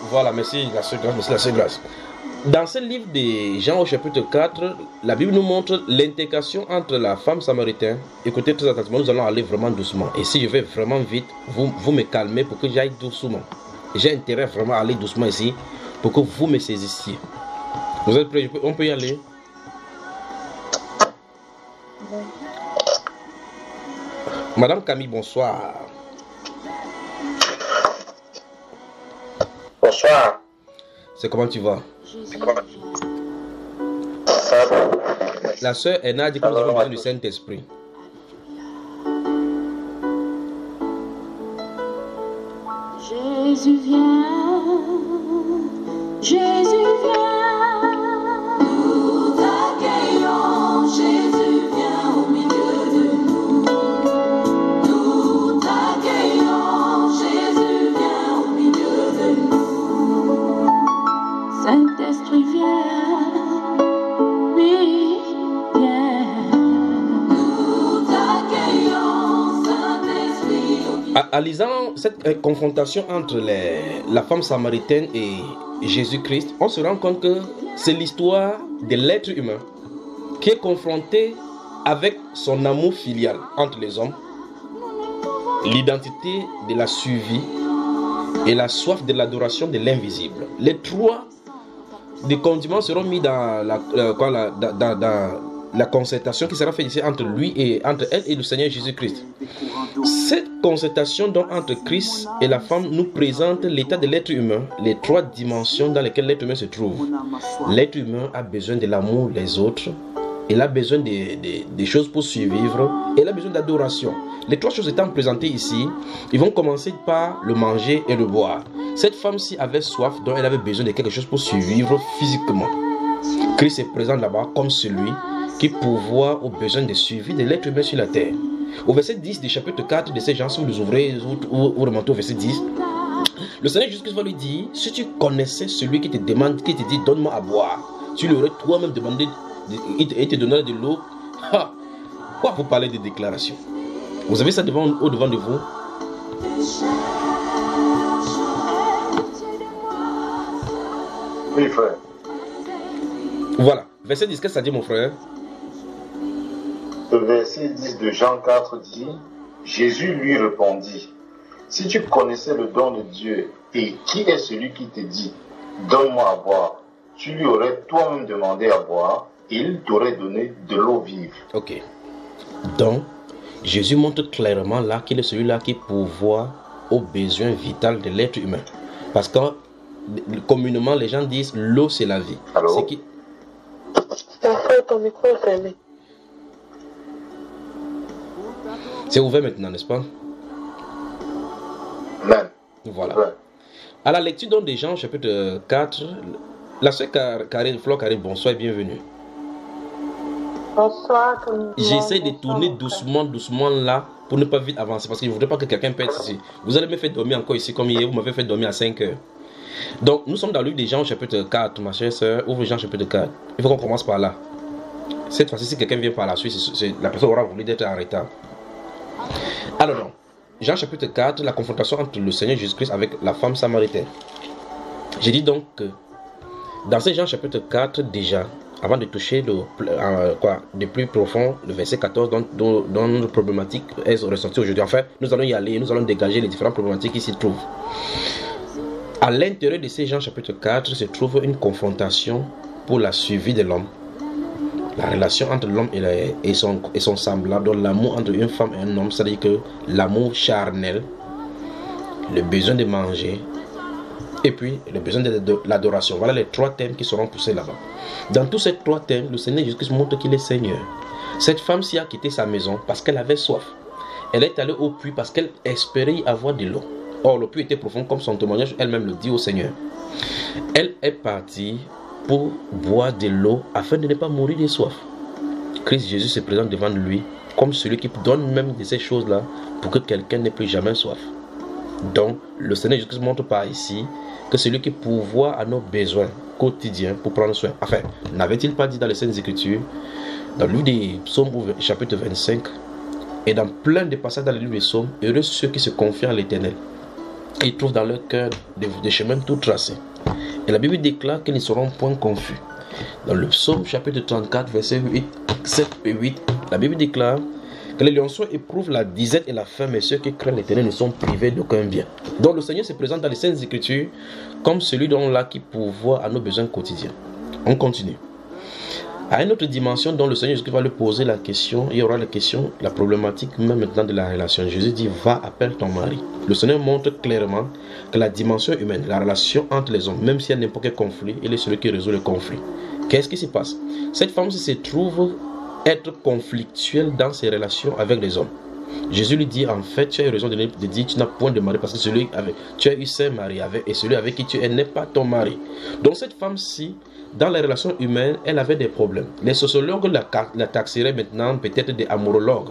Voilà, merci la seule grâce. Dans ce livre de Jean au chapitre 4, la Bible nous montre l'intégration entre la femme samaritaine. Écoutez très attentivement, nous allons aller vraiment doucement. Et si je vais vraiment vite, vous me calmez pour que j'aille doucement. J'ai intérêt vraiment à aller doucement ici pour que vous me saisissiez. Vous êtes prêts? On peut y aller? Madame Camille, bonsoir. Bonsoir. C'est comment tu vas? La sœur Enna a dit que nous avons besoin du Saint-Esprit. Jésus vient, Jésus vient, nous t'accueillons, Jésus vient au milieu de nous. Nous t'accueillons, Jésus vient au milieu de nous. Saint-Esprit vient, oui, viens. Nous t'accueillons, Saint-Esprit au milieu de nous. En lisant cette confrontation entre la femme samaritaine et Jésus-Christ, on se rend compte que c'est l'histoire de l'être humain qui est confronté avec son amour filial entre les hommes, l'identité de la survie et la soif de l'adoration de l'invisible. Les trois des condiments seront mis dans la concertation qui sera faite ici entre elle et le Seigneur Jésus-Christ. Cette concertation donc entre Christ et la femme nous présente l'état de l'être humain, les trois dimensions dans lesquelles l'être humain se trouve. L'être humain a besoin de l'amour des autres, il a besoin des choses pour survivre, et il a besoin d'adoration. Les trois choses étant présentées ici, ils vont commencer par le manger et le boire. Cette femme-ci avait soif, donc elle avait besoin de quelque chose pour survivre physiquement. Christ est présent là-bas comme celui qui pourvoit aux besoins de survie de l'être humain sur la terre. Au verset 10 du chapitre 4 de ces gens, si vous les ouvrez, vous remontez au verset 10, le Seigneur Jésus-Christ va lui dire, si tu connaissais celui qui te demande, qui te dit donne-moi à boire, tu lui aurais toi-même demandé et te donnerait de l'eau. Quoi vous parlez de déclaration? Vous avez ça au-devant de vous? Oui, frère. Voilà, verset 10, qu'est-ce que ça dit mon frère? Le verset 10 de Jean 4 dit, Jésus lui répondit, si tu connaissais le don de Dieu et qui est celui qui te dit, donne-moi à boire, tu lui aurais toi-même demandé à boire et il t'aurait donné de l'eau vive. Ok. Donc, Jésus montre clairement là qu'il est celui-là qui pourvoit aux besoins vitaux de l'être humain. Parce que communément, les gens disent l'eau c'est la vie. Allô? C'est qui... Ton micro est fermé. C'est ouvert maintenant, n'est-ce pas? Même. Voilà. Ouais. À la lecture donc des Jean chapitre 4, la sœur Flore Karine, bonsoir et bienvenue. Bonsoir. J'essaie de tourner doucement là pour ne pas vite avancer parce que je ne voudrais pas que quelqu'un perde ici. Vous allez me faire dormir encore ici comme hier, vous m'avez fait dormir à 5 heures. Donc nous sommes dans le livre des Jean chapitre 4, ma chère sœur, ouvre Jean chapitre 4. Il faut qu'on commence par là. Cette fois-ci, si quelqu'un vient par la suite, la personne aura voulu d'être en retard. Alors donc, Jean chapitre 4, la confrontation entre le Seigneur Jésus-Christ avec la femme samaritaine. J'ai dit donc que dans ce Jean chapitre 4 déjà, avant de toucher de plus profond, le verset 14 dont notre problématique est ressortie aujourd'hui. Enfin, nous allons y aller, nous allons dégager les différentes problématiques qui s'y trouvent. À l'intérieur de ces Jean chapitre 4 se trouve une confrontation pour la survie de l'homme. La relation entre l'homme et son semblable, donc l'amour entre une femme et un homme, c'est-à-dire que l'amour charnel, le besoin de manger, et puis le besoin de l'adoration. Voilà les trois thèmes qui seront poussés là-bas. Dans tous ces trois thèmes, le Seigneur Jésus-Christ montre qu'il est Seigneur. Cette femme-ci a quitté sa maison parce qu'elle avait soif. Elle est allée au puits parce qu'elle espérait y avoir de l'eau. Or, le puits était profond comme son témoignage elle-même le dit au Seigneur. Elle est partie pour boire de l'eau afin de ne pas mourir de soif. Christ Jésus se présente devant lui comme celui qui donne même de ces choses-là pour que quelqu'un n'ait plus jamais soif. Donc, le Seigneur Jésus montre par ici que celui qui pourvoit à nos besoins quotidiens pour prendre soin. Enfin, n'avait-il pas dit dans les Saintes Écritures, dans le livre des Psaumes, chapitre 25, et dans plein de passages dans le livre des Psaumes, heureux ceux qui se confient à l'Éternel. Ils trouvent dans leur cœur des chemins tout tracés. Et la Bible déclare qu'ils ne seront point confus. Dans le Psaume, chapitre 34, versets 7 et 8, la Bible déclare que les lionceaux éprouvent la disette et la faim, mais ceux qui craignent l'Éternel ne sont privés d'aucun bien. Donc le Seigneur se présente dans les Saintes Écritures comme celui dont là qui pourvoit à nos besoins quotidiens. On continue. À une autre dimension dont le Seigneur Jésus va lui poser la question, il y aura la question, la problématique même maintenant de la relation. Jésus dit, va, appelle ton mari. Le Seigneur montre clairement que la dimension humaine, la relation entre les hommes, même s'il y a n'importe quel conflit, il est celui qui résout le conflit. Qu'est-ce qui se passe? Cette femme se trouve être conflictuelle dans ses relations avec les hommes. Jésus lui dit, en fait, tu as eu raison de dire, tu n'as point de mari parce que celui avec tu as eu 5 maris et celui avec qui tu es n'est pas ton mari. Donc cette femme-ci, dans les relations humaines, elle avait des problèmes. Les sociologues la taxeraient maintenant peut-être des amourologues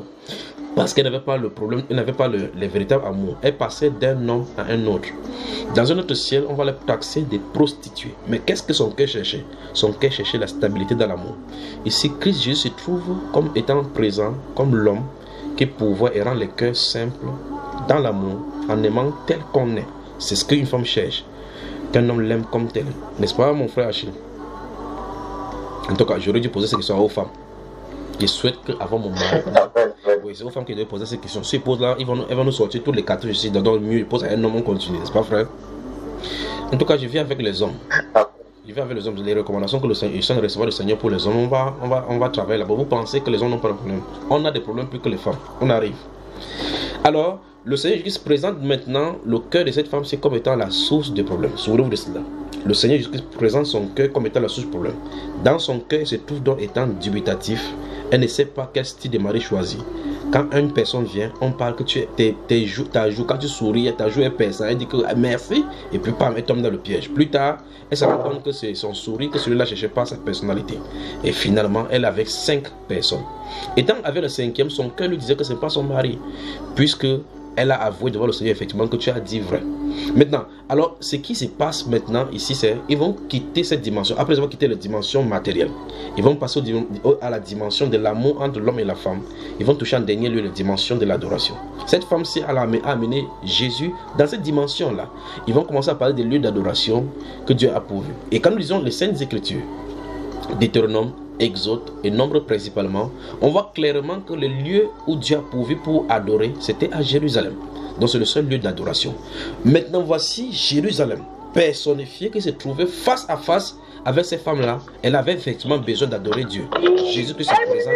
parce qu'elle n'avait pas le problème, elle n'avait pas le véritable amour. Elle passait d'un homme à un autre. Dans un autre ciel, on va la taxer des prostituées. Mais qu'est-ce que son cœur cherchait? Son cœur cherchait la stabilité dans l'amour. Ici, Christ Jésus se trouve comme étant présent, comme l'homme qui pourvoit et rend les cœurs simples dans l'amour, en aimant tel qu'on est. C'est ce qu'une femme cherche, qu'un homme l'aime comme tel. N'est-ce pas, mon frère Achille? En tout cas, j'aurais dû poser cette question aux femmes. Je souhaite qu'avant mon mari, oui, c'est aux femmes qui doivent poser ces questions. Si ils posent là, elles vont nous sortir tous les 4 ici dans le mur. Ils posent à un homme, on continue, n'est-ce pas, frère? En tout cas, je viens avec les hommes. Je viens avec les hommes. Les recommandations que le Seigneur recevoir du Seigneur pour les hommes, on va travailler là-bas. Vous pensez que les hommes n'ont pas de problème? On a des problèmes plus que les femmes. On arrive. Alors, le Seigneur Jésus présente maintenant le cœur de cette femme, c'est comme étant la source des problèmes. Souvenez-vous de cela. Le Seigneur Jésus présente son cœur comme étant la source du problème. Dans son cœur, il se trouve donc étant dubitatif. Elle ne sait pas quel style de mari choisir. Quand une personne vient, on parle que ta joue, quand tu souris, ta joue est perçante. Elle dit que merci, et puis pam, elle tombe dans le piège. Plus tard, elle se rend compte que c'est son sourire, que celui-là ne cherchait pas sa personnalité. Et finalement, elle est avec 5 personnes. Étant avec le 5e, son cœur lui disait que ce n'est pas son mari, puisque elle a avoué devant le Seigneur effectivement que tu as dit vrai. Maintenant, alors ce qui se passe maintenant ici, c'est ils vont quitter cette dimension. Après avoir quitté la dimension matérielle, ils vont passer à la dimension de l'amour entre l'homme et la femme. Ils vont toucher en dernier lieu la dimension de l'adoration. Cette femme-ci a amené Jésus dans cette dimension-là. Ils vont commencer à parler des lieux d'adoration que Dieu a pourvus. Et quand nous lisons les Saintes Écritures, Deutéronome, Exode et Nombre principalement, on voit clairement que le lieu où Dieu a pourvu pour adorer, c'était à Jérusalem. Donc c'est le seul lieu d'adoration. Maintenant voici Jérusalem personnifiée qui se trouvait face à face avec ces femmes-là. Elle avait effectivement besoin d'adorer Dieu. Jésus-Christ est présent.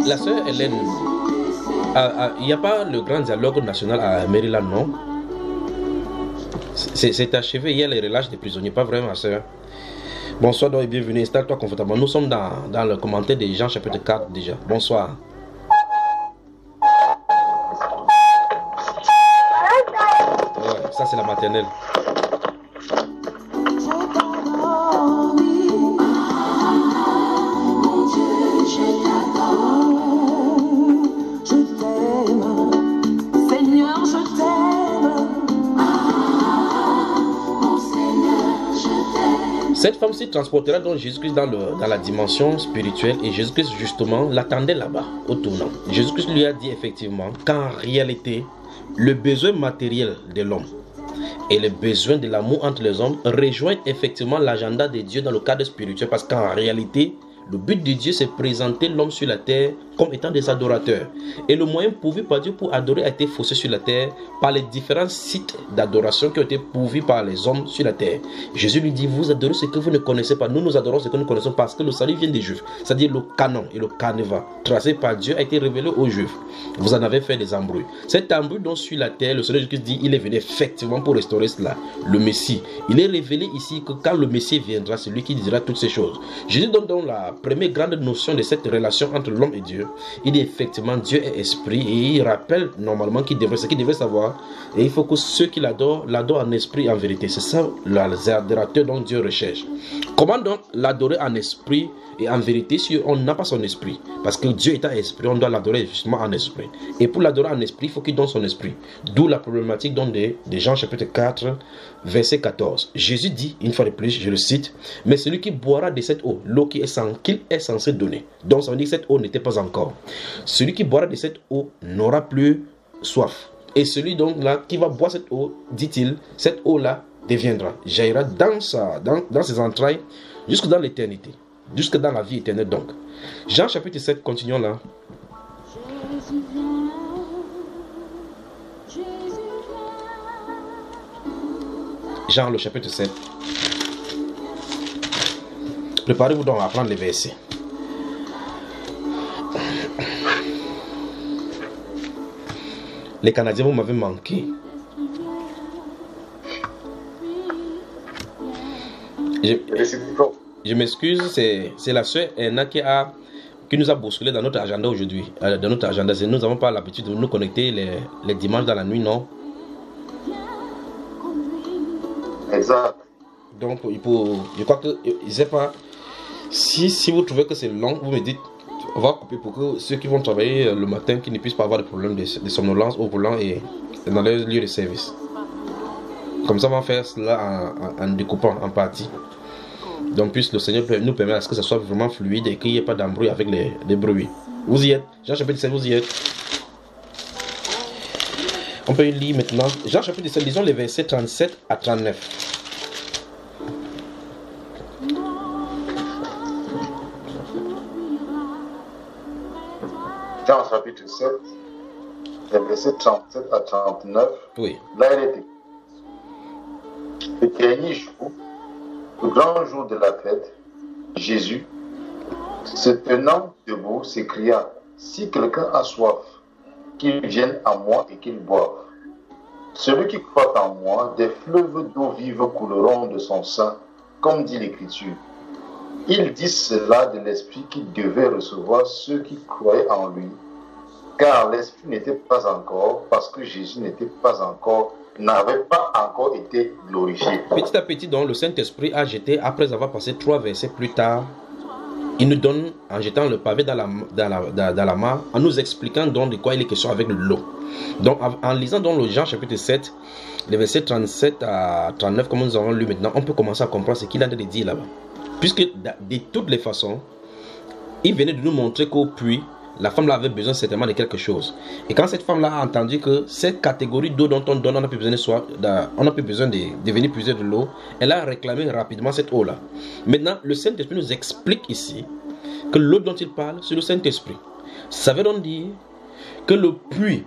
La sœur Hélène, il n'y a pas le grand dialogue national à Maryland, non? C'est achevé hier les relâches des prisonniers, pas vrai ma sœur? Bonsoir donc et bienvenue, installe-toi confortablement. Nous sommes dans le commentaire des Jean chapitre 4 déjà. Bonsoir. Ouais, ça c'est la maternelle. Seigneur, je t'aime. Cette femme s'y transportera donc Jésus-Christ dans la dimension spirituelle et Jésus-Christ justement l'attendait là-bas au tournant. Jésus-Christ lui a dit effectivement qu'en réalité, le besoin matériel de l'homme et le besoin de l'amour entre les hommes rejoignent effectivement l'agenda de Dieu dans le cadre spirituel, parce qu'en réalité, le but de Dieu, c'est présenter l'homme sur la terre comme étant des adorateurs. Et le moyen pourvu par Dieu pour adorer a été faussé sur la terre par les différents sites d'adoration qui ont été pourvus par les hommes sur la terre. Jésus lui dit, vous adorez ce que vous ne connaissez pas. Nous adorons ce que nous connaissons parce que le salut vient des Juifs. C'est-à-dire le canon et le canevas tracé par Dieu a été révélé aux Juifs. Vous en avez fait des embrouilles. Cet embrouille donc sur la terre, le Seigneur Jésus dit, il est venu effectivement pour restaurer cela. Le Messie. Il est révélé ici que quand le Messie viendra, c'est lui qui dira toutes ces choses. Jésus donne donc la première grande notion de cette relation entre l'homme et Dieu. Il dit effectivement Dieu est esprit et il rappelle normalement ce qu'il devrait savoir, et il faut que ceux qui l'adorent en esprit et en vérité. C'est ça les adorateurs dont Dieu recherche. Comment donc l'adorer en esprit et en vérité si on n'a pas son esprit? Parce que Dieu étant esprit, on doit l'adorer justement en esprit. Et pour l'adorer en esprit, il faut qu'il donne son esprit. D'où la problématique donc de Jean chapitre 4 verset 14. Jésus dit, une fois de plus, je le cite, mais celui qui boira de cette eau, l'eau qu'il est censé donner. Donc ça veut dire que cette eau n'était pas encore. Celui qui boira de cette eau n'aura plus soif. Et celui donc là qui va boire cette eau, dit-il, cette eau là deviendra, jaillira dans ses entrailles jusque dans l'éternité. Jusque dans la vie éternelle donc. Jean chapitre 7, continuons là. Jean le chapitre 7. Préparez-vous donc à prendre les versets. Les Canadiens, vous m'avez manqué. Je m'excuse, c'est la sœur Erna qui nous a bousculé dans notre agenda aujourd'hui. Dans notre agenda, nous n'avons pas l'habitude de nous connecter les dimanches dans la nuit, non? Exact. Donc, je crois que, je ne sais pas, si vous trouvez que c'est long, vous me dites, on va couper pour que ceux qui vont travailler le matin, qui ne puissent pas avoir de problème de somnolence au volant et dans leur lieu de service. Comme ça, on va faire cela en découpant en partie. Donc, puisse le Seigneur nous permettre à ce que ce soit vraiment fluide et qu'il n'y ait pas d'embrouille avec les bruits. Vous y êtes? Jean chapitre 17, vous y êtes? On peut lire maintenant. Jean chapitre 17, lisons les versets 37 à 39. Jean chapitre 7, les versets 37 à 39. Oui. Là, il est écrit. Le dernier jour, le grand jour de la fête, Jésus, se tenant debout, s'écria, si quelqu'un a soif, qu'il vienne à moi et qu'il boive. Celui qui croit en moi, des fleuves d'eau vive couleront de son sein, comme dit l'Écriture. Il dit cela de l'Esprit qui devait recevoir ceux qui croyaient en lui, car l'Esprit n'était pas encore, parce que Jésus n'avait pas encore été glorifié. Petit à petit, donc, le Saint-Esprit a jeté, après avoir passé 3 versets plus tard, il nous donne, en jetant le pavé dans la mare, en nous expliquant donc de quoi il est question avec l'eau. Donc, en lisant donc le Jean chapitre 7, les versets 37 à 39, comme nous avons lu maintenant, on peut commencer à comprendre ce qu'il a de dire là-bas. Puisque de toutes les façons, il venait de nous montrer qu'au puits, la femme là avait besoin certainement de quelque chose. Et quand cette femme là a entendu que cette catégorie d'eau dont on donne, on n'a plus besoin de venir puiser de l'eau, elle a réclamé rapidement cette eau là. Maintenant, le Saint-Esprit nous explique ici que l'eau dont il parle, c'est le Saint-Esprit. Ça veut donc dire que le puits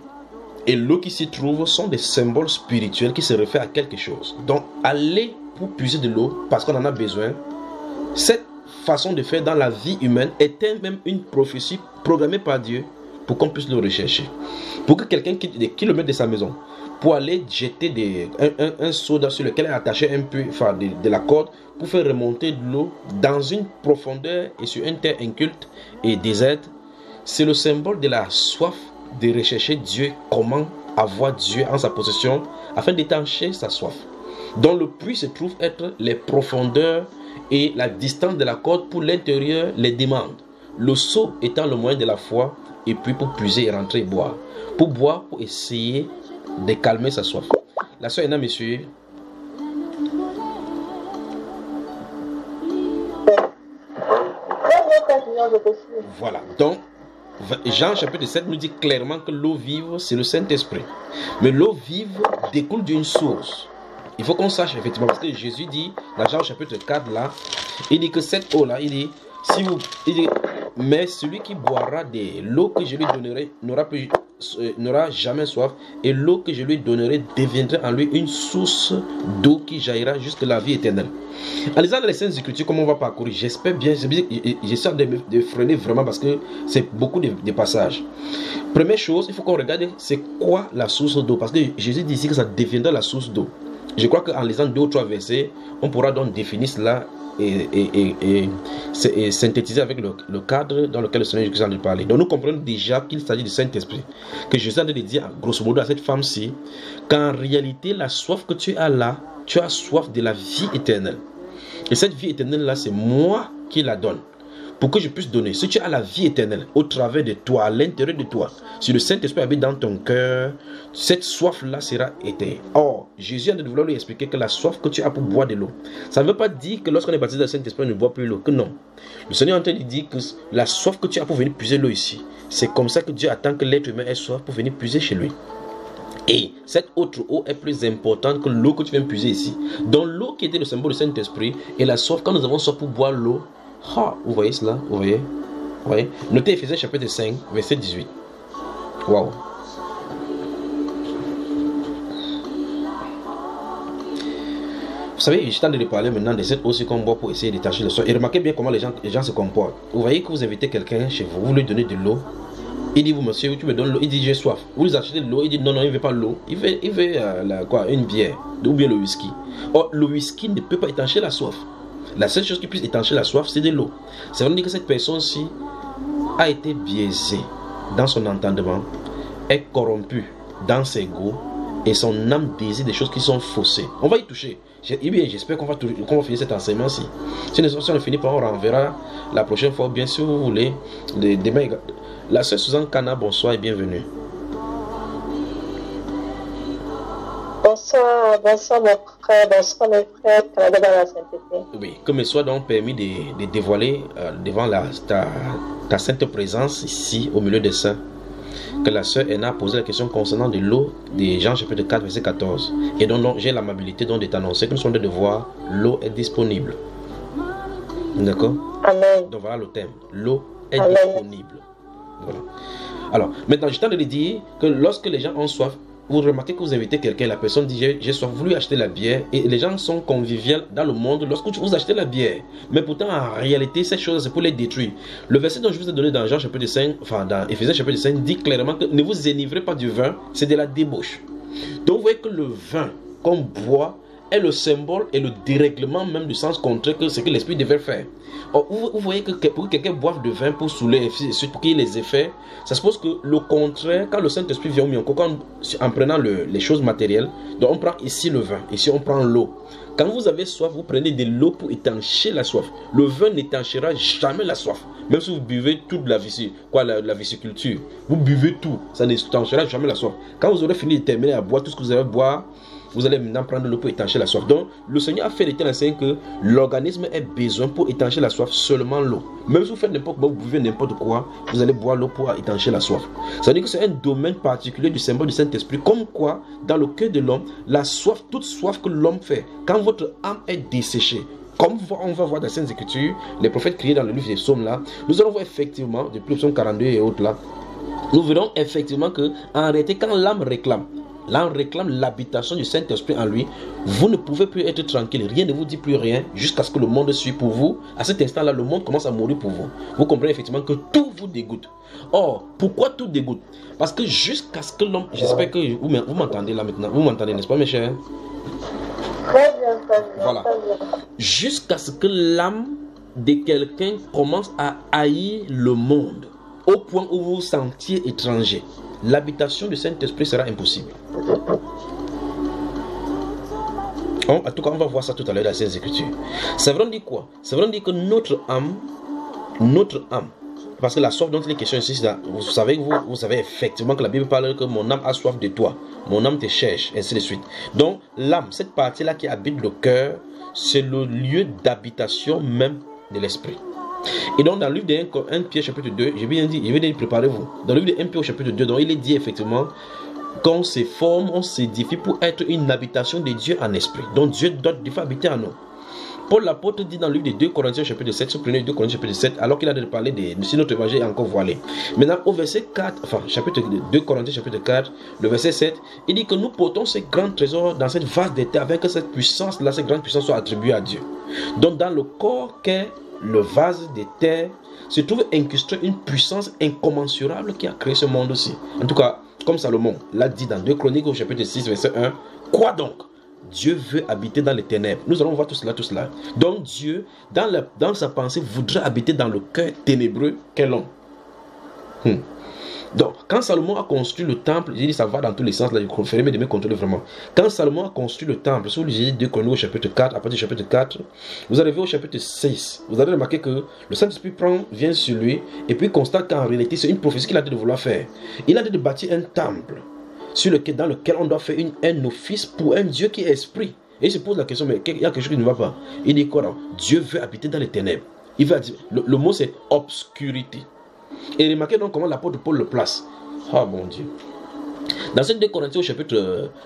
et l'eau qui s'y trouve sont des symboles spirituels qui se réfèrent à quelque chose. Donc, aller pour puiser de l'eau parce qu'on en a besoin, cette façon de faire dans la vie humaine était même une prophétie programmée par Dieu pour qu'on puisse le rechercher. Pour que quelqu'un quitte des kilomètres de sa maison pour aller jeter un seau sur lequel est attaché un peu de la corde pour faire remonter de l'eau dans une profondeur et sur une terre inculte et déserte, c'est le symbole de la soif de rechercher Dieu, comment avoir Dieu en sa possession afin d'étancher sa soif. Dans le puits se trouve être les profondeurs et la distance de la corde pour l'intérieur les demande. Le seau étant le moyen de la foi, et puis pour puiser et rentrer et boire. Pour boire, pour essayer de calmer sa soif. La sœur Anna, monsieur. je te suis. Voilà. Donc, Jean chapitre 7 nous dit clairement que l'eau vive, c'est le Saint-Esprit. Mais l'eau vive découle d'une source. Il faut qu'on sache effectivement, parce que Jésus dit, dans Jean chapitre 4, là, il dit que cette eau-là, il dit, mais celui qui boira de l'eau que je lui donnerai n'aura jamais soif, et l'eau que je lui donnerai deviendra en lui une source d'eau qui jaillira jusqu'à la vie éternelle. En lisant les Saintes Écritures, comme on va parcourir, j'espère bien, j'essaie de freiner vraiment parce que c'est beaucoup de passages. Première chose, il faut qu'on regarde c'est quoi la source d'eau, parce que Jésus dit ici que ça deviendra la source d'eau. Je crois qu'en lisant 2 ou 3 versets, on pourra donc définir cela et synthétiser avec le cadre dans lequel le Seigneur Jésus a parlé. Donc nous comprenons déjà qu'il s'agit du Saint-Esprit. Que Jésus a de dire grosso modo à cette femme-ci qu'en réalité la soif que tu as là, tu as soif de la vie éternelle. Et cette vie éternelle là, c'est moi qui la donne. Pour que je puisse donner. Si tu as la vie éternelle au travers de toi, à l'intérieur de toi, si le Saint-Esprit habite dans ton cœur, cette soif-là sera éteinte. Or, Jésus a de vouloir lui expliquer que la soif que tu as pour boire de l'eau, ça ne veut pas dire que lorsqu'on est baptisé dans le Saint-Esprit, on ne boit plus l'eau. Que non. Le Seigneur est en train de dire que la soif que tu as pour venir puiser l'eau ici, c'est comme ça que Dieu attend que l'être humain ait soif pour venir puiser chez lui. Et cette autre eau est plus importante que l'eau que tu viens puiser ici. Donc l'eau qui était le symbole du Saint-Esprit et la soif, quand nous avons soif pour boire l'eau, vous voyez cela? Vous voyez? Notez Éphésiens chapitre 5, verset 18. Waouh! Vous savez, je suis en train de parler maintenant de cette eau qu'on boit pour essayer de détacher le soif. Et remarquez bien comment les gens se comportent. Vous voyez que vous invitez quelqu'un chez vous, vous lui donnez de l'eau. Il dit, vous monsieur, tu me donnes l'eau. Il dit, j'ai soif. Vous lui achetez de l'eau. Il dit, non, il ne veut pas l'eau. Il veut une bière ou bien le whisky. Or, le whisky ne peut pas étancher la soif. La seule chose qui puisse étancher la soif, c'est de l'eau. Ça veut dire que cette personne-ci a été biaisée dans son entendement, est corrompue dans ses goûts et son âme désire des choses qui sont faussées. On va y toucher. J'espère qu'on va finir cet enseignement-ci. Si on ne finit pas, on renverra la prochaine fois. Bien sûr, vous voulez. Demain, la sœur Suzanne Kana, bonsoir et bienvenue. Bonsoir mon frère, bonsoir mes frères, Canada dans la sainteté. Oui, que me soit donc permis de dévoiler devant ta sainte présence ici au milieu des saints que la sœur Ena a posé la question concernant de l'eau de Jean chapitre 4 verset 14 et donc j'ai l'amabilité de t'annoncer que nous sommes de devoir, l'eau est disponible. D'accord? Amen. Donc voilà le thème, l'eau est disponible. Voilà. Alors maintenant je t'ai dit que lorsque les gens ont soif, vous remarquez que vous invitez quelqu'un, la personne dit j'ai soif, vous lui achetez la bière et les gens sont conviviaux dans le monde lorsque vous achetez la bière. Mais pourtant en réalité cette chose c'est pour les détruire. Le verset dont je vous ai donné dans Jean chapitre 5, enfin dans Éphésiens chapitre 5 dit clairement que ne vous enivrez pas du vin, c'est de la débauche. Donc vous voyez que le vin qu'on boit est le symbole et le dérèglement même du sens contraire que ce que l'esprit devait faire. Or, vous voyez que pour que quelqu'un boive de vin pour saouler, pour qu'il y ait les effets, ça suppose que le contraire, quand le Saint-Esprit vient au milieu, en prenant les choses matérielles, donc on prend ici le vin, ici on prend l'eau. Quand vous avez soif, vous prenez de l'eau pour étancher la soif. Le vin n'étanchera jamais la soif. Même si vous buvez toute la viticulture, vous buvez tout, ça n'étanchera jamais la soif. Quand vous aurez fini de terminer à boire tout ce que vous allez boire, vous allez maintenant prendre l'eau pour étancher la soif. Donc, le Seigneur a fait l'état enseigner que l'organisme a besoin pour étancher la soif seulement l'eau. Même si vous faites n'importe quoi, vous buvez n'importe quoi, vous allez boire l'eau pour étancher la soif. Ça veut dire que c'est un domaine particulier du symbole du Saint-Esprit. Comme quoi, dans le cœur de l'homme, la soif, toute soif que l'homme fait, quand votre âme est desséchée, comme on va voir dans les Saintes Écritures, les prophètes criés dans le livre des psaumes là, nous allons voir effectivement, depuis le psaume 42 et autres là, nous verrons effectivement que en réalité, quand l'âme réclame l'habitation du Saint-Esprit en lui, vous ne pouvez plus être tranquille, rien ne vous dit plus rien jusqu'à ce que le monde suive pour vous. À cet instant-là, le monde commence à mourir pour vous. Vous comprenez effectivement que tout vous dégoûte. Or, pourquoi tout dégoûte? Parce que jusqu'à ce que l'homme, j'espère que vous m'entendez là maintenant, vous m'entendez, n'est-ce pas mes chers? Très bien, très bien. Voilà. Jusqu'à ce que l'âme de quelqu'un commence à haïr le monde, au point où vous vous sentiez étranger, l'habitation du Saint-Esprit sera impossible. En tout cas, on va voir ça tout à l'heure dans ces Écritures. Ça veut dire quoi? Ça veut dire que notre âme, parce que la soif dont il est question ici, vous savez effectivement que la Bible parle que mon âme a soif de toi, mon âme te cherche, ainsi de suite. Donc l'âme, cette partie-là qui habite le cœur, c'est le lieu d'habitation même de l'esprit. Et donc dans le livre de 1 Pierre chapitre 2, je viens de dire préparez-vous. Dans le livre de 1 Pierre chapitre 2, donc il est dit effectivement qu'on se forme, on s'édifie pour être une habitation de Dieu en esprit. Donc Dieu doit habiter en nous. Paul l'apôtre dit dans le livre de 2 Corinthiens chapitre 7, si vous prenez 2 Corinthiens chapitre 7, alors qu'il a parlé de si notre évangile est encore voilé. Maintenant au verset 4, enfin chapitre 2 Corinthiens chapitre 4, le verset 7, il dit que nous portons ces grands trésors dans cette vase de terre, avec que cette puissance là, cette grande puissance soit attribuée à Dieu. Donc dans le corps qu'est le vase de terre, se trouve incrustée une puissance incommensurable qui a créé ce monde aussi. En tout cas, comme Salomon l'a dit dans 2 Chroniques au chapitre 6, verset 1, quoi donc? Dieu veut habiter dans les ténèbres. Nous allons voir tout cela, tout cela. Donc Dieu, dans sa pensée, voudrait habiter dans le cœur ténébreux qu'est l'homme. Donc, quand Salomon a construit le temple, j'ai dit ça va dans tous les sens, là, je ferai de me contrôler vraiment. Quand Salomon a construit le temple, si vous lisez 2 Chroniques au chapitre 4, à partir du chapitre 4, vous arrivez au chapitre 6, vous allez remarquer que le Saint-Esprit vient sur lui, et puis constate qu'en réalité, c'est une prophétie qu'il a dit de vouloir faire. Il a dit de bâtir un temple, dans lequel on doit faire un office pour un Dieu qui est esprit. Et il se pose la question, mais il y a quelque chose qui ne va pas. Il dit quoi? Dieu veut habiter dans les ténèbres. Il va dire, le mot c'est obscurité. Et remarquez donc comment l'apôtre Paul le place. Ah bon Dieu. Dans cette 2 Corinthiens au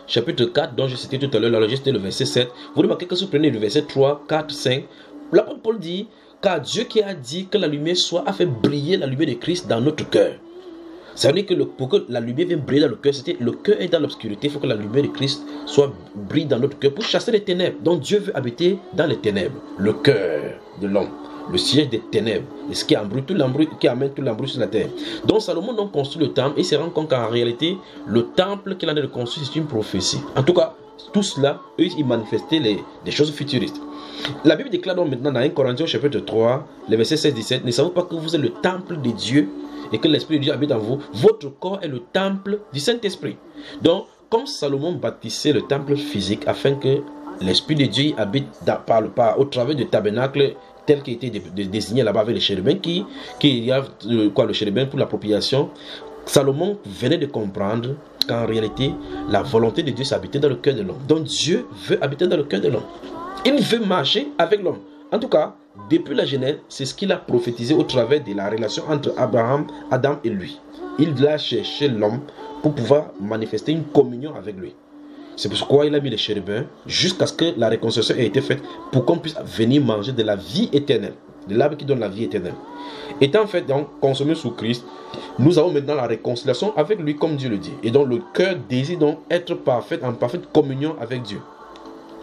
chapitre 4, dont je citais tout à l'heure, là, c'était le verset 7, vous remarquez que si vous prenez le verset 3, 4, 5, l'apôtre Paul dit, car Dieu qui a dit que la lumière soit, a fait briller la lumière de Christ dans notre cœur. Ça veut dire que pour que la lumière vienne briller dans le cœur, le cœur est dans l'obscurité, il faut que la lumière de Christ soit brille dans notre cœur pour chasser les ténèbres. Donc Dieu veut habiter dans les ténèbres, le cœur de l'homme, le siège des ténèbres, et ce qui amène tout l'embrouille sur la terre. Donc Salomon donc construit le temple et se rend compte qu'en réalité, le temple qu'il en a de construire, c'est une prophétie. En tout cas, tout cela, eux, ils manifestaient des choses futuristes. La Bible déclare donc maintenant dans 1 Corinthiens chapitre 3, les versets 16-17, ne savez-vous pas que vous êtes le temple de Dieu et que l'Esprit de Dieu habite en vous? Votre corps est le temple du Saint-Esprit. Donc, comme Salomon bâtissait le temple physique afin que l'Esprit de Dieu habite au travers du tabernacle tel qu'il était désigné là-bas avec les chérubins, il y a le chérubin pour l'appropriation, Salomon venait de comprendre qu'en réalité, la volonté de Dieu s'habitait dans le cœur de l'homme. Donc Dieu veut habiter dans le cœur de l'homme. Il veut marcher avec l'homme. En tout cas, depuis la Genèse, c'est ce qu'il a prophétisé au travers de la relation entre Abraham, Adam et lui. Il a cherché l'homme pour pouvoir manifester une communion avec lui. C'est pourquoi il a mis les chérubins jusqu'à ce que la réconciliation ait été faite pour qu'on puisse venir manger de la vie éternelle, de l'arbre qui donne la vie éternelle. Étant fait donc consommé sous Christ, nous avons maintenant la réconciliation avec lui comme Dieu le dit. Et donc le cœur désire donc être en parfaite communion avec Dieu.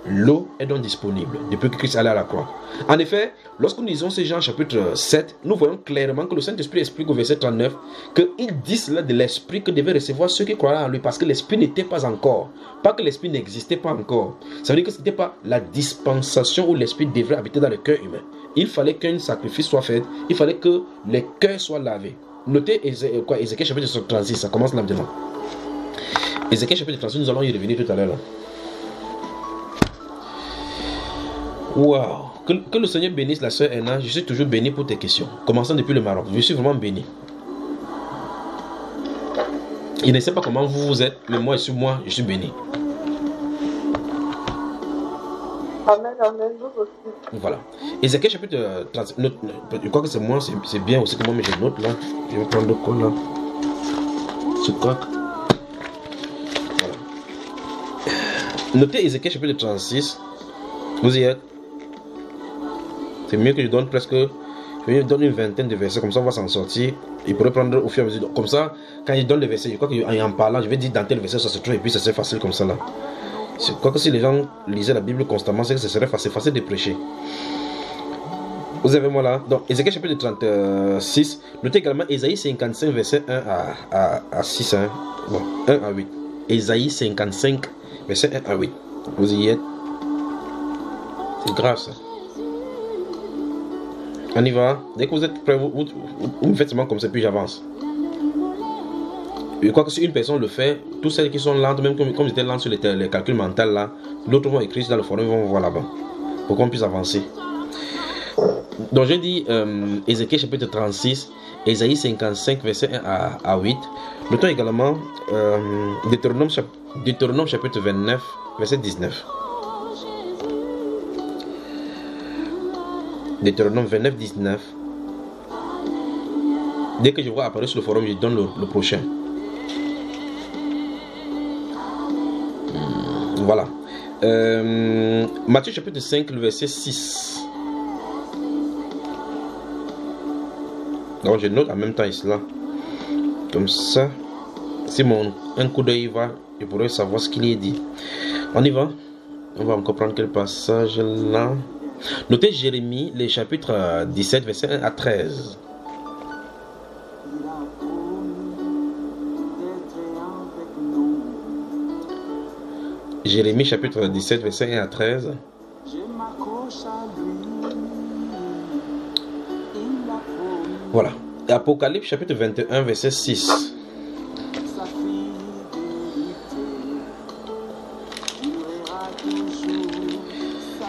L'eau est donc disponible depuis que Christ allait à la croix. En effet, lorsque nous lisons ces Jean chapitre 7, nous voyons clairement que le Saint-Esprit explique au verset 39 qu'il dit cela de l'Esprit que devaient recevoir ceux qui croyaient en lui, parce que l'Esprit n'était pas encore. Pas que l'Esprit n'existait pas encore. Ça veut dire que ce n'était pas la dispensation où l'Esprit devrait habiter dans le cœur humain. Il fallait qu'un sacrifice soit fait, il fallait que les cœurs soient lavés. Notez Ézéchiel chapitre 36, ça commence là maintenant. Ézéchiel chapitre 36, nous allons y revenir tout à l'heure. Waouh! Que le Seigneur bénisse la sœur Anna. Je suis toujours béni pour tes questions. Commençons depuis le Maroc. Je suis vraiment béni. Il ne sait pas comment vous êtes, mais moi, je suis béni. Amen, amen, vous aussi. Voilà. Ézéchiel chapitre 30. Je crois que c'est moi, c'est bien aussi que moi, mais je note là. Je vais prendre le col là. Je crois que... Voilà. Notez Ézéchiel chapitre 36. Vous y êtes. C'est mieux que je donne une vingtaine de versets, comme ça on va s'en sortir. Il pourrait prendre au fur et à mesure. Comme ça, quand il donne les versets, je crois qu'en parlant, je vais dire dans tel verset ça se trouve, et puis ça serait facile comme ça là. Je crois que si les gens lisaient la Bible constamment, c'est que ce serait facile de prêcher. Vous avez moi là. Donc, Ézéchiel chapitre 36. Notez également Ésaïe 55, verset 1 à 6. Hein. Bon, 1 à 8. Ésaïe 55, verset 1 à 8. Vous y êtes. C'est grave ça. On y va. Dès que vous êtes prêts, vous me faites seulement comme ça, puis j'avance. Je crois que si une personne le fait, tous celles qui sont lentes, même comme j'étais lent sur les calculs mentaux là, d'autres vont écrire dans le forum, ils vont voir là-bas. Pour qu'on puisse avancer. Donc j'ai dit Ézéchiel chapitre 36, Ésaïe 55, verset 1 à 8. Notons également Deutéronome chapitre 29, verset 19. Deutéronome 29, 19. Dès que je vois apparaître sur le forum, je donne le prochain. Voilà. Matthieu chapitre 5, le verset 6. Donc je note en même temps cela. Comme ça, si un coup d'œil va, je pourrais savoir ce qu'il y est dit. On y va. On va encore prendre quel passage là. Notez Jérémie, les chapitres 17, verset 1 à 13. Jérémie chapitre 17, verset 1 à 13. Voilà. Apocalypse chapitre 21, verset 6.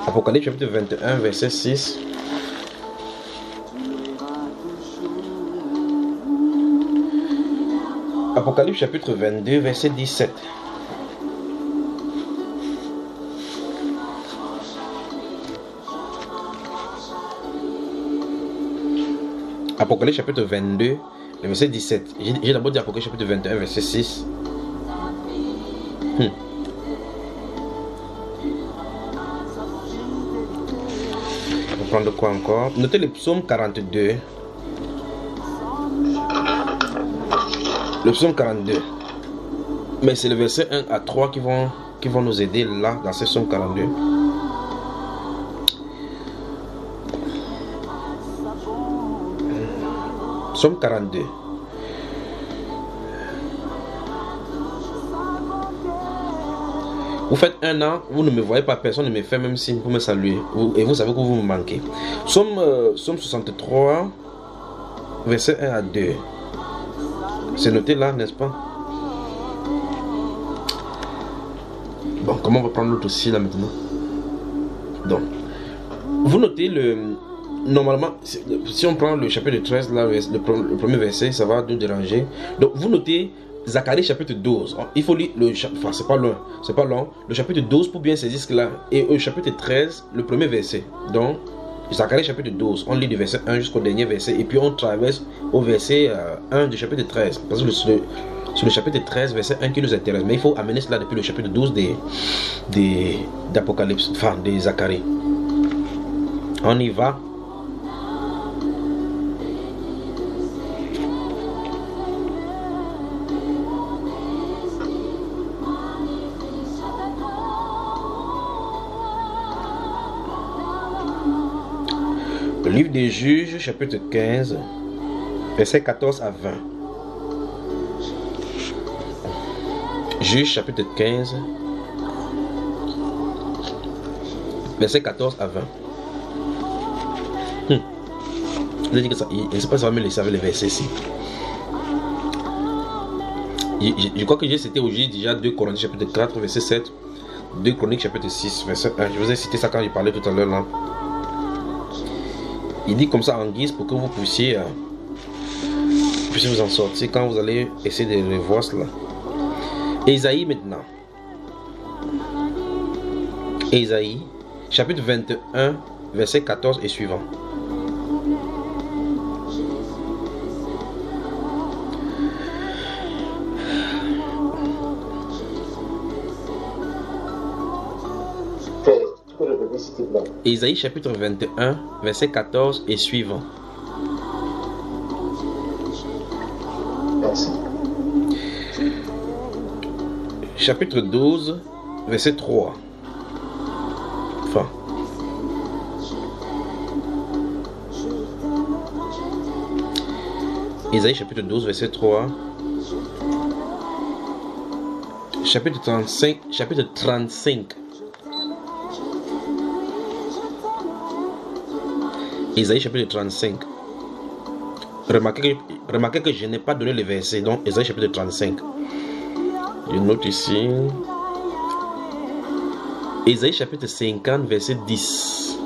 Apocalypse chapitre 21, verset 6. Apocalypse chapitre 22, verset 17. Apocalypse chapitre 22, verset 17. J'ai d'abord dit Apocalypse chapitre 21, verset 6. On va prendre quoi encore? Notez le psaume 42. Le psaume 42. Mais c'est le verset 1 à 3 qui vont nous aider là, dans ce psaume 42. Psaume 42. Vous faites un an, vous ne me voyez pas, personne ne me fait même signe pour me saluer. Et vous savez que vous me manquez. Psaume 63, verset 1 à 2. C'est noté là, n'est-ce pas? Bon, comment on va prendre l'autre aussi là maintenant? Donc, vous notez le... Normalement, si on prend le chapitre 13, là, le premier verset, ça va nous déranger. Donc, vous notez Zacharie chapitre 12. Il faut lire le chapitre, enfin, c'est pas long. Le chapitre 12 pour bien saisir ce que là. Et le chapitre 13, le premier verset. Donc, Zacharie chapitre 12, on lit du verset 1 jusqu'au dernier verset. Et puis, on traverse au verset 1 du chapitre 13. Parce que c'est le chapitre 13, verset 1 qui nous intéresse. Mais il faut amener cela depuis le chapitre 12 d'Apocalypse, enfin, de Zacharie. On y va. Le livre des Juges, chapitre 15, verset 14 à 20. Juges, chapitre 15, verset 14 à 20. Je dis que ça, je ne sais pas si ça va me laisser avec les versets ici. Je crois que j'ai cité aujourd'hui déjà 2 Corinthiens, chapitre 4, verset 7. 2 Chroniques, chapitre 6, verset 1. Je vous ai cité ça quand je parlais tout à l'heure là. Il dit comme ça en guise pour que vous puissiez vous en sortir quand vous allez essayer de revoir cela. Ésaïe maintenant. Ésaïe, chapitre 21, verset 14 et suivant. Ésaïe chapitre 21, verset 14 et suivant. Merci. Chapitre 12, verset 3. Enfin. Ésaïe chapitre 12, verset 3. Chapitre 35, chapitre 35. Ésaïe chapitre 35. Remarquez que je n'ai pas donné les versets. Donc Ésaïe chapitre 35. Je note ici. Ésaïe chapitre 50 verset 10.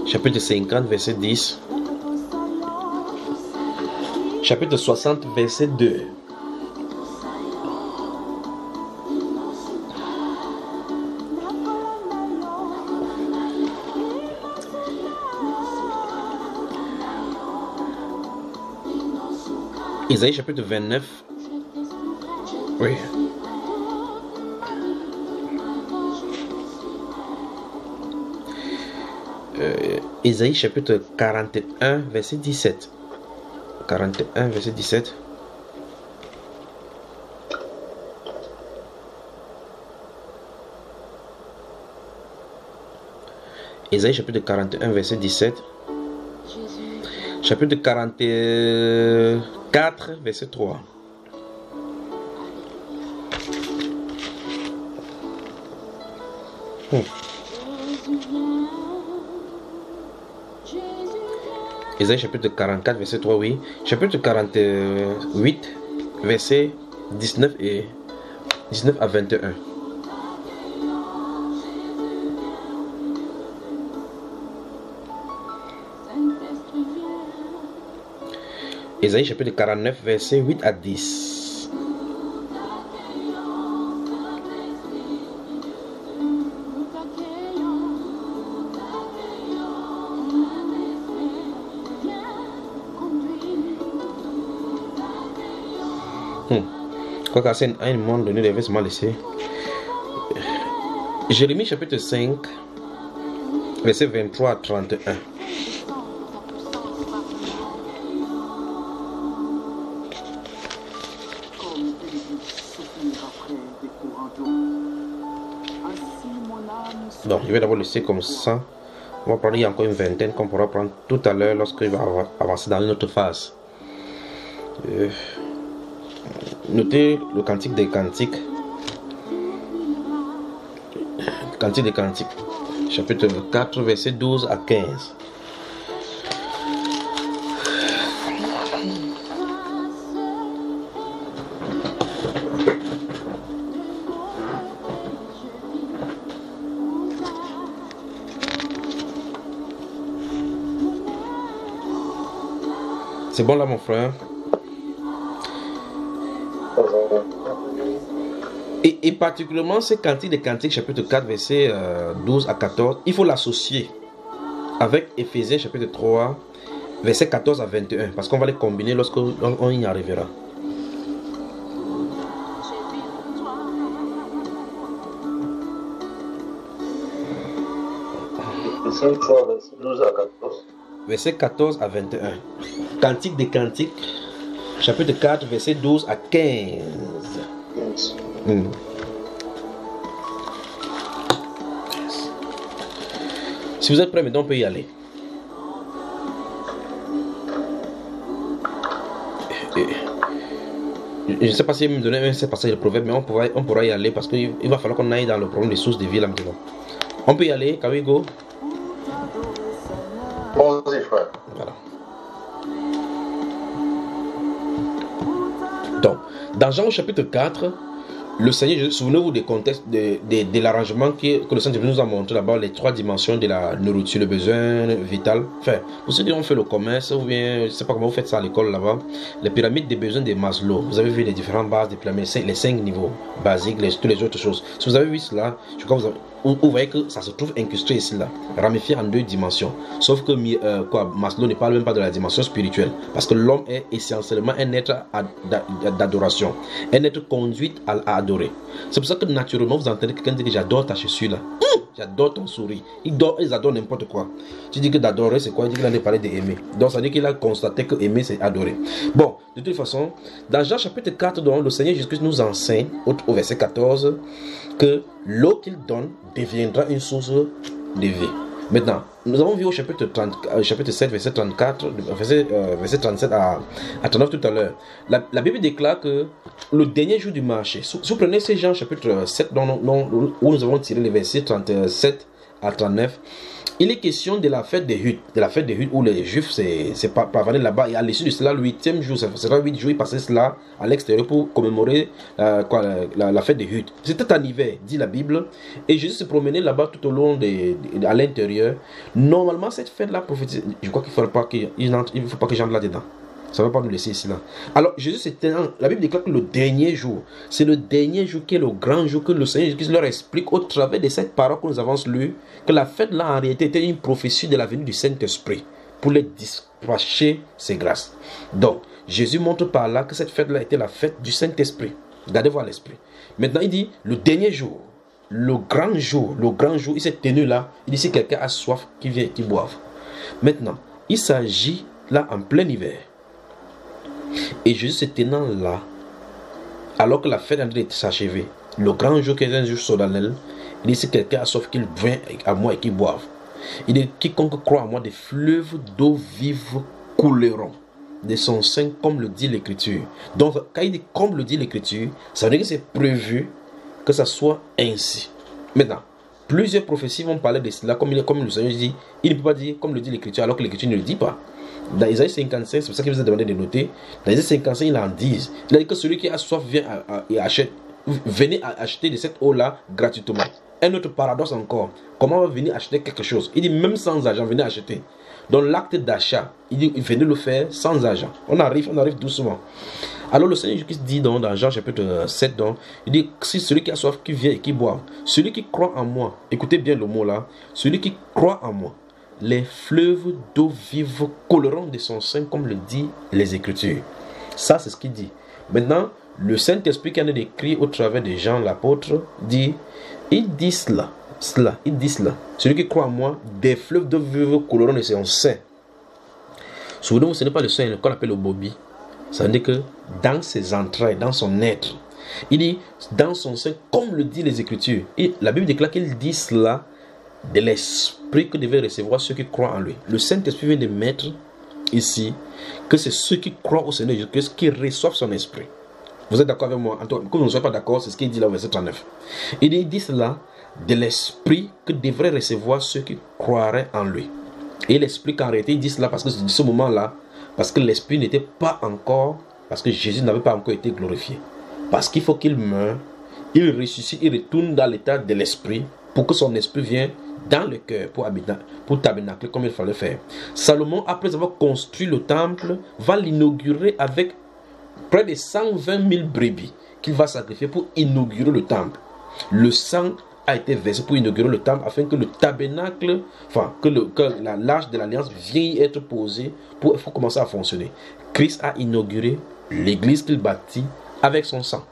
Chapitre 50 verset 10. Chapitre 60 verset 2. Ésaïe chapitre 29. Oui. Ésaïe chapitre 41, verset 17. 41, verset 17. Ésaïe chapitre 41, verset 17. Chapitre 44, verset 3. Ésaïe chapitre 44, verset 3, oui. Chapitre 48, verset 19 à 21. Ésaïe chapitre 49, verset 8 à 10. Quoi qu'à un moment donné, les versets m'ont laissé. Jérémie chapitre 5, verset 23 à 31. Donc, je vais d'abord laisser comme ça. On va prendre, il y a encore une vingtaine qu'on pourra prendre tout à l'heure lorsqu'il va avancer dans une autre phase. Notez le cantique des cantiques. Cantique des cantiques. Chapitre 4, verset 12 à 15. C'est bon là mon frère? Et particulièrement ce cantique des cantiques chapitre 4 verset 12 à 14, il faut l'associer avec Éphésiens chapitre 3 verset 14 à 21 parce qu'on va les combiner lorsqu'on y arrivera. Éphésiens 3 verset 12 à 14. Verset 14 à 21. Cantique des cantiques chapitre 4 verset 12 à 15. Si vous êtes prêts, maintenant on peut y aller. Je ne sais pas si il me donnait un passage de proverbe, mais on pourra y aller parce qu'il va falloir qu'on aille dans le problème des sources de vie là maintenant. On peut y aller, can we go? Bon-y, frère. Voilà. Donc, dans Jean au chapitre 4, le Seigneur, souvenez-vous des contextes de l'arrangement que le Seigneur nous a montré là-bas, les trois dimensions de la nourriture, le besoin vital. Enfin, pour ceux qui ont fait le commerce, ou bien, je ne sais pas comment vous faites ça à l'école là-bas, les pyramides des besoins de Maslow. Vous avez vu les différentes bases des pyramides, les 5 niveaux basiques, toutes les autres choses. Si vous avez vu cela, je crois que vous voyez que ça se trouve incrusté ici là, ramifié en 2 dimensions. Sauf que Maslow ne parle même pas de la dimension spirituelle, parce que l'homme est essentiellement un être d'adoration, un être conduit à adorer. C'est pour ça que naturellement vous entendez quelqu'un dire que j'adore ta chaussure là, j'adore ton sourire. Ils adorent n'importe quoi. Tu dis que d'adorer c'est quoi? Il dit qu'il en a parlé d'aimer. Donc ça veut dire qu'il a constaté que aimer c'est adorer. Bon, de toute façon, dans Jean chapitre 4, donc, le Seigneur Jésus-Christ nous enseigne au verset 14 que l'eau qu'il donne deviendra une source de vie. Maintenant, nous avons vu au chapitre 7, verset 34, verset 37 à 39 tout à l'heure. La Bible déclare que le dernier jour du marché, si vous prenez ces Jean chapitre 7 où nous avons tiré les versets 37 à 39, il est question de la fête des huttes. De la fête des huttes où les Juifs c'est parvenus là-bas. Et à l'issue de cela, le 8e jour, ça sera 8 jours, ils passaient cela à l'extérieur pour commémorer la fête des huttes. C'était en hiver, dit la Bible. Et Jésus se promenait là-bas tout au long à l'intérieur. Normalement, cette fête-là prophétise. Je crois qu'il ne faut pas que j'entre là-dedans. Ça ne va pas nous laisser ici là. Alors Jésus, la Bible déclare que le dernier jour, c'est le dernier jour qui est le grand jour que le Seigneur Jésus leur explique au travers de cette parole que nous avons lue, que la fête là en réalité était une prophétie de la venue du Saint-Esprit pour les dispatcher ses grâces. Donc Jésus montre par là que cette fête-là était la fête du Saint-Esprit. Regardez voir l'Esprit. Maintenant, il dit, le dernier jour, le grand jour, il s'est tenu là. Il dit, si quelqu'un a soif, qu'il vienne, qu'il boive. Maintenant, il s'agit là en plein hiver. Et Jésus se tenant là, alors que la fête est en train de s'achever, le grand jour qui est un jour solennel, il dit, si quelqu'un a soif, qu'il vienne à moi et qu'il boive. Il dit, quiconque croit en moi, des fleuves d'eau vive couleront de son sein, comme le dit l'Écriture. Donc, quand il dit comme le dit l'Écriture, ça veut dire que c'est prévu que ça soit ainsi. Maintenant, plusieurs prophéties vont parler de cela, comme le Seigneur dit, il ne peut pas dire comme le dit l'Écriture, alors que l'Écriture ne le dit pas. Dans Isaïe 55, c'est pour ça qu'il vous a demandé de noter. Dans Isaïe 55, il en dit. Il a dit que celui qui a soif vient et achète. Venez acheter de cette eau-là gratuitement. Un autre paradoxe encore. Comment on va venir acheter quelque chose? Il dit même sans argent, venez acheter. Dans l'acte d'achat, il dit venez le faire sans argent. On arrive doucement. Alors le Seigneur Jésus dit dans Jean chapitre 7, donc, il dit si celui qui a soif, qui vient et qui boit, celui qui croit en moi, écoutez bien le mot là, celui qui croit en moi, les fleuves d'eau vive couleront de son sein, comme le dit les Écritures. Ça, c'est ce qu'il dit. Maintenant, le Saint-Esprit qui en est écrit au travers de Jean l'apôtre dit, il dit cela. Celui qui croit en moi, des fleuves d'eau vive couleront de son sein. Souvenez-vous, ce n'est pas le sein qu'on appelle le bobby. Ça veut dire que dans ses entrailles, dans son être, il dit dans son sein, comme le dit les Écritures. Et la Bible déclare qu'il dit cela de l'esprit que devaient recevoir ceux qui croient en lui. Le Saint-Esprit vient de mettre ici que c'est ceux qui croient au Seigneur Jésus-Christ qui reçoivent son esprit. Vous êtes d'accord avec moi? Comme vous ne soyez pas d'accord, c'est ce qu'il dit là au verset 39. Il dit cela de l'esprit que devraient recevoir ceux qui croiraient en lui. Et l'esprit qu'en réalité il dit cela parce que c'est de ce moment-là, parce que l'esprit n'était pas encore, parce que Jésus n'avait pas encore été glorifié. Parce qu'il faut qu'il meure, il ressuscite, il retourne dans l'état de l'esprit pour que son esprit vienne dans le cœur pour tabernacler comme il fallait faire. Salomon, après avoir construit le temple, va l'inaugurer avec près de 120 000 brebis qu'il va sacrifier pour inaugurer le temple. Le sang a été versé pour inaugurer le temple afin que le tabernacle, que l'arche de l'alliance vienne être posée pour commencer à fonctionner. Christ a inauguré l'église qu'il bâtit avec son sang.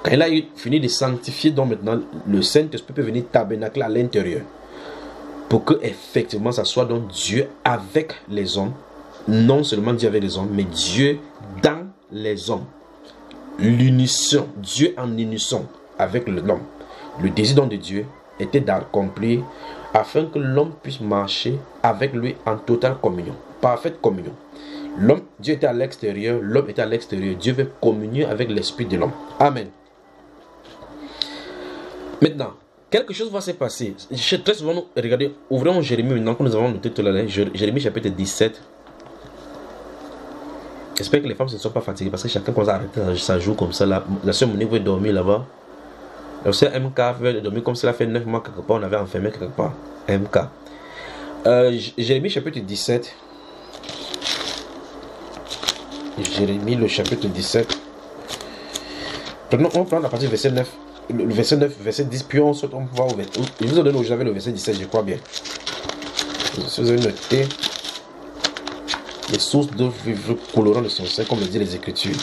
Quand il a fini de sanctifier, donc maintenant le Saint-Esprit peut venir tabernacler à l'intérieur pour que effectivement ça soit donc Dieu avec les hommes, non seulement Dieu avec les hommes, mais Dieu dans les hommes. L'unisson, Dieu en unisson avec l'homme. Le désir donc de Dieu était d'accomplir afin que l'homme puisse marcher avec lui en totale communion, parfaite communion. L'homme, Dieu était à l'extérieur, l'homme était à l'extérieur. Dieu veut communier avec l'esprit de l'homme. Amen. Maintenant, quelque chose va se passer. Très souvent, regardez, ouvrons Jérémie maintenant que nous avons noté tout à l'heure. Jérémie chapitre 17. J'espère que les femmes ne sont pas fatiguées parce que chacun commence à arrêter sa joue comme ça. La soeur Monique veut dormir là-bas. La soeur MK veut dormir comme cela fait 9 mois quelque part. On avait enfermé quelque part. MK. Jérémie chapitre 17. Jérémie le chapitre 17. On va prendre la partie du verset 9. Le verset 9, verset 10, puis on saute, on va au verset. Je vous ai donné où j'avais le verset 17, je crois bien. Si vous avez noté, les sources d'eau vive couleront de son sein, comme le dit les Écritures.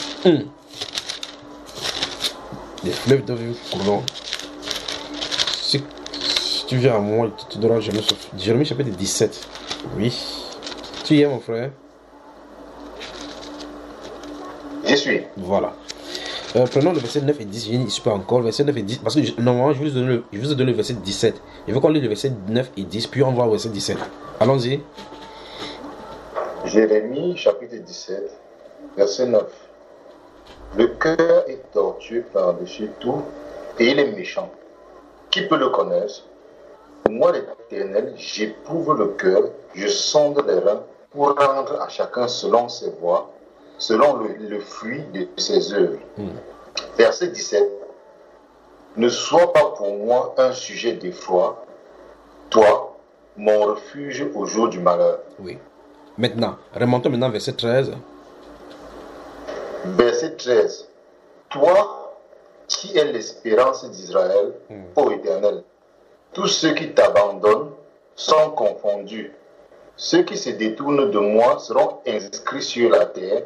Les fleuves d'eau vive couleront. Si tu viens à moi, tu donneras jamais sauf. Jérémie chapitre 17. Oui. Tu y es, mon frère? J'y suis. Voilà. Prenons le verset 9 et 10, je n'y suis pas encore, le verset 9 et 10, parce que normalement je vous ai donné le verset 17. Je veux qu'on lise le verset 9 et 10, puis on va au verset 17. Allons-y. Jérémie chapitre 17, verset 9. Le cœur est tortueux par-dessus tout, et il est méchant. Qui peut le connaître? Moi, l'Éternel, j'éprouve le cœur, je sonde les reins, pour rendre à chacun selon ses voies, selon le fruit de ses œuvres. Verset 17. Ne sois pas pour moi un sujet d'effroi, toi, mon refuge au jour du malheur. Oui. Maintenant, remontons maintenant verset 13. Verset 13. Toi, qui es l'espérance d'Israël, ô Éternel, tous ceux qui t'abandonnent sont confondus. Ceux qui se détournent de moi seront inscrits sur la terre.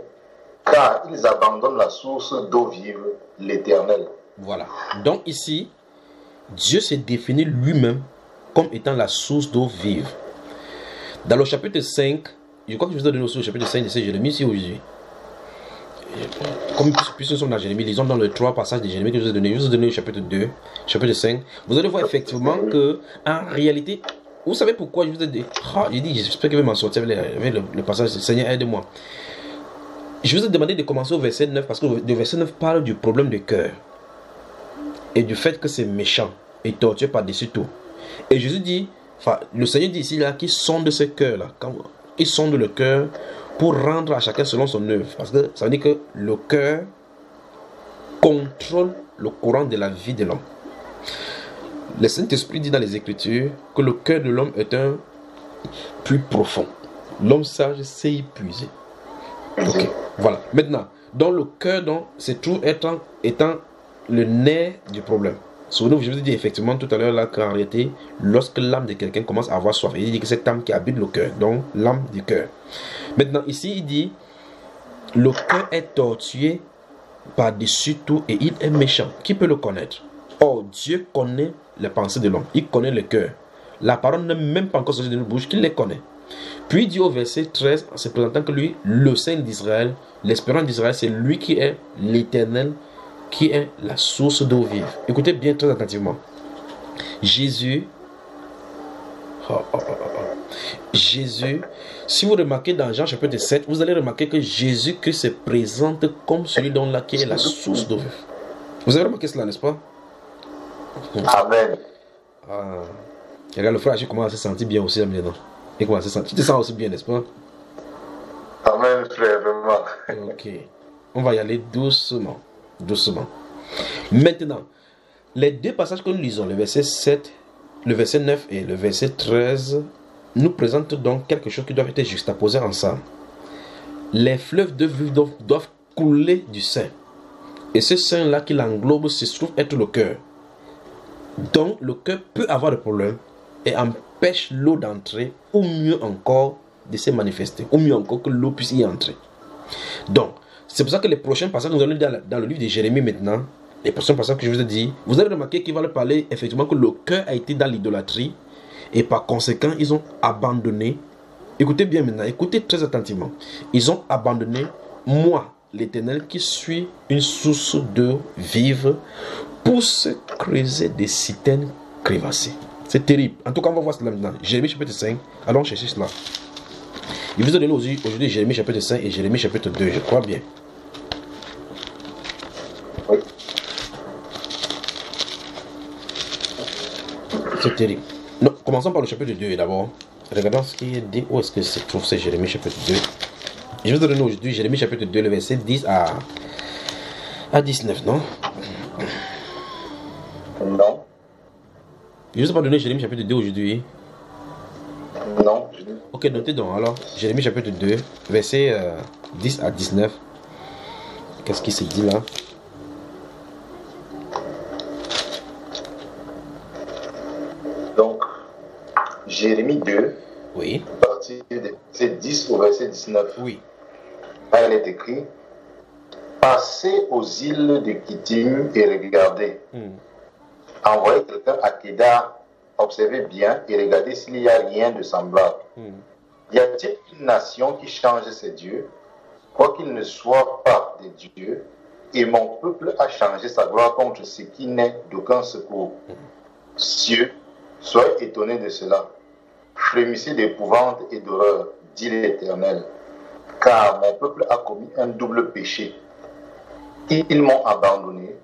car ils abandonnent la source d'eau vive, l'Éternel. Voilà. Donc ici, Dieu s'est défini lui-même comme étant la source d'eau vive. Dans le chapitre 5, je crois que je vous ai donné aussi le chapitre 5 de Jérémie ici aujourd'hui. Comme puisque nous sommes dans Jérémie, lisons dans le 3 passage de Jérémie que je vous ai donné. Je vous ai donné le chapitre 2, chapitre 5. Vous allez voir effectivement que, en réalité, vous savez pourquoi je vous ai dit, j'ai dit, j'espère que je vais m'en sortir avec le passage, Seigneur, aide-moi. Je vous ai demandé de commencer au verset 9 parce que le verset 9 parle du problème de cœur et du fait que c'est méchant et tortueux par-dessus tout. Et Jésus dit, le Seigneur dit ici là qu'il sonde ce cœur là. Quand il sonde le cœur pour rendre à chacun selon son œuvre. Parce que ça veut dire que le cœur contrôle le courant de la vie de l'homme. Le Saint-Esprit dit dans les Écritures que le cœur de l'homme est un puits profond. L'homme sage sait y puiser. Ok, voilà. Maintenant, dans le cœur, se trouve étant le nerf du problème. Souvenez-vous, je vous ai dit effectivement tout à l'heure là qu'en réalité, lorsque l'âme de quelqu'un commence à avoir soif, il dit que c'est cette âme qui habite le cœur, donc l'âme du cœur. Maintenant, ici, il dit le cœur est tortué par-dessus tout et il est méchant. Qui peut le connaître? Or, Dieu connaît les pensées de l'homme, il connaît le cœur. La parole n'est même pas encore sortie de nos bouches, qu'il les connaît. Puis il dit au verset 13, en se présentant que lui, le Saint d'Israël, l'espérance d'Israël, c'est lui qui est l'Éternel, qui est la source d'eau vive. Écoutez bien très attentivement. Jésus, Jésus, si vous remarquez dans Jean chapitre 7, vous allez remarquer que Jésus-Christ se présente comme celui dont là qui est la source d'eau vive. Vous avez remarqué cela, n'est-ce pas? Amen. Regarde, le frère, j'ai commencé à se sentir bien aussi là maintenant. Il commence à se sentir. Tu te sens aussi bien, n'est-ce pas? Amen, frère, vraiment. Ok. On va y aller doucement. Doucement. Maintenant, les deux passages que nous lisons, le verset 7, le verset 9 et le verset 13, nous présentent donc quelque chose qui doit être juxtaposé ensemble. Les fleuves de vie doivent couler du sein. Et ce sein-là qui l'englobe se trouve être le cœur. Donc, le cœur peut avoir des problèmes et empêche l'eau d'entrer, ou mieux encore, de se manifester, ou mieux encore que l'eau puisse y entrer. Donc, c'est pour ça que les prochains passages que nous allons lire dans le livre de Jérémie maintenant, les prochains passages que je vous ai dit, vous allez remarquer qu'il va leur parler effectivement que le cœur a été dans l'idolâtrie et par conséquent, ils ont abandonné. Écoutez bien maintenant, écoutez très attentivement. Ils ont abandonné moi, l'Éternel, qui suis une source d'eau vive pour se creuser des citernes crevassées. C'est terrible. En tout cas, on va voir cela maintenant. Jérémie chapitre 5. Allons chercher cela. Il vous a donné aujourd'hui Jérémie chapitre 5 et Jérémie chapitre 2, je crois bien. Oui. C'est terrible. Non, commençons par le chapitre 2 d'abord. Regardons ce qui est dit. Où est-ce que se trouve ce Jérémie chapitre 2? Je vous ai donné aujourd'hui Jérémie chapitre 2, le verset 10 à 19, non? Non. Je ne vous ai pas donné Jérémie chapitre 2 aujourd'hui. Non. Ok, notez donc alors. Jérémie chapitre 2, verset 10 à 19. Qu'est-ce qui se dit là? Donc, Jérémie 2, Oui. à partir du verset 10 au verset 19. Oui. Là, il est écrit: Passez aux îles de Kittim et regardez. Envoyez quelqu'un à Kédar, observez bien et regardez s'il n'y a rien de semblable. Y a-t-il une nation qui change ses dieux, quoiqu'il ne soit pas des dieux, et mon peuple a changé sa gloire contre ce qui n'est d'aucun secours. Cieux, soyez étonnés de cela. Frémissez d'épouvante et d'horreur, dit l'Éternel, car mon peuple a commis un double péché. Ils m'ont abandonné,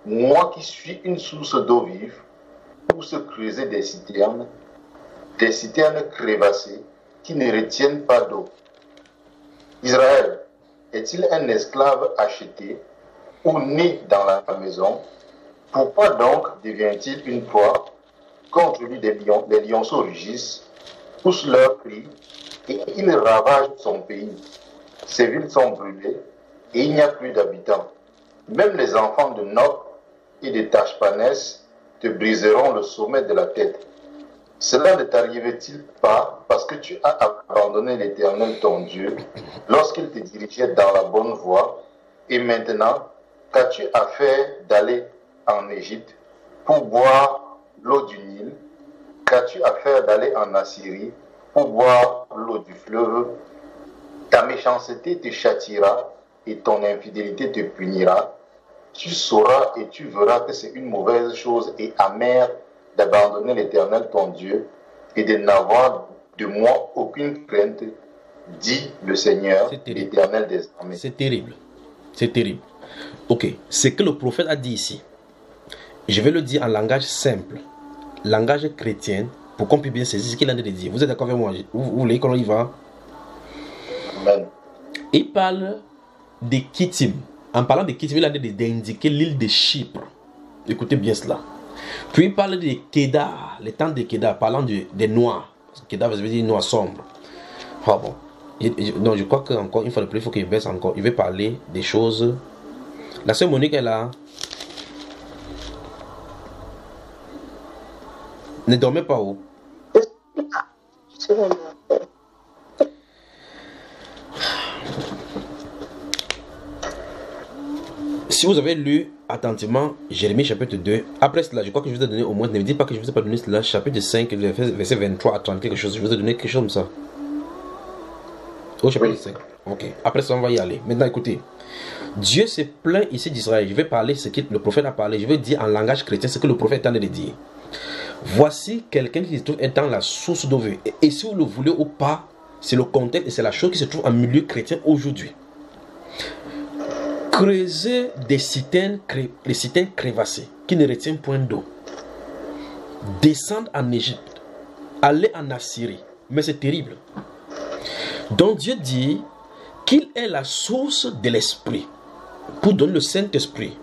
moi qui suis une source d'eau vive, pour se creuser des citernes crevassées qui ne retiennent pas d'eau. Israël est-il un esclave acheté ou né dans la maison? Pourquoi donc devient-il une proie? Contre lui les lionceaux rugissent, poussent leurs cris et ils ravagent son pays. Ses villes sont brûlées et il n'y a plus d'habitants. Même les enfants de Nob et de Tachpanès te briseront le sommet de la tête. Cela ne t'arrive-t-il pas parce que tu as abandonné l'Éternel ton Dieu lorsqu'il te dirigeait dans la bonne voie? Et maintenant, qu'as-tu à faire d'aller en Égypte pour boire l'eau du Nil? Qu'as-tu à faire d'aller en Assyrie pour boire l'eau du fleuve? Ta méchanceté te châtiera et ton infidélité te punira. Tu sauras et tu verras que c'est une mauvaise chose et amère d'abandonner l'Éternel ton Dieu et de n'avoir de moi aucune crainte, dit le Seigneur, l'Éternel des armées. C'est terrible. C'est terrible. Ok, ce que le prophète a dit ici, je vais le dire en langage simple, langage chrétien, pour qu'on puisse bien saisir ce qu'il a de dire. Vous êtes d'accord avec moi? Vous voulez qu'on y va? Amen. Il parle de Kittim. En parlant de Kittim, il a d'indiquer l'île de Chypre. Écoutez bien cela. Puis il parle de Kedar, les temps de Kedar, parlant des noirs. Kedar veut dire noir sombre. Ah bon. Donc je crois qu'encore une fois de plus, il faut qu'il baisse encore. Il veut parler des choses. La sœur Monique est là. Ne dormez pas où? Si vous avez lu attentivement Jérémie chapitre 2, après cela, je crois que je vous ai donné au moins, ne me dites pas que je ne vous ai pas donné cela, chapitre 5, verset 23 à 30, quelque chose, je vous ai donné quelque chose comme ça. Au chapitre 5. Ok, après ça, on va y aller. Maintenant, écoutez, Dieu se plaint ici d'Israël. Je vais parler ce que le prophète a parlé, je vais dire en langage chrétien ce que le prophète est en train de dire. Voici quelqu'un qui se trouve étant la source d'eau vive. Et si vous le voulez ou pas, c'est le contexte et c'est la chose qui se trouve en milieu chrétien aujourd'hui. Creuser des citernes, les citernes crévassées qui ne retiennent point d'eau. Descendre en Égypte. Aller en Assyrie. Mais c'est terrible. Donc Dieu dit qu'il est la source de l'esprit. Pour donner le Saint-Esprit.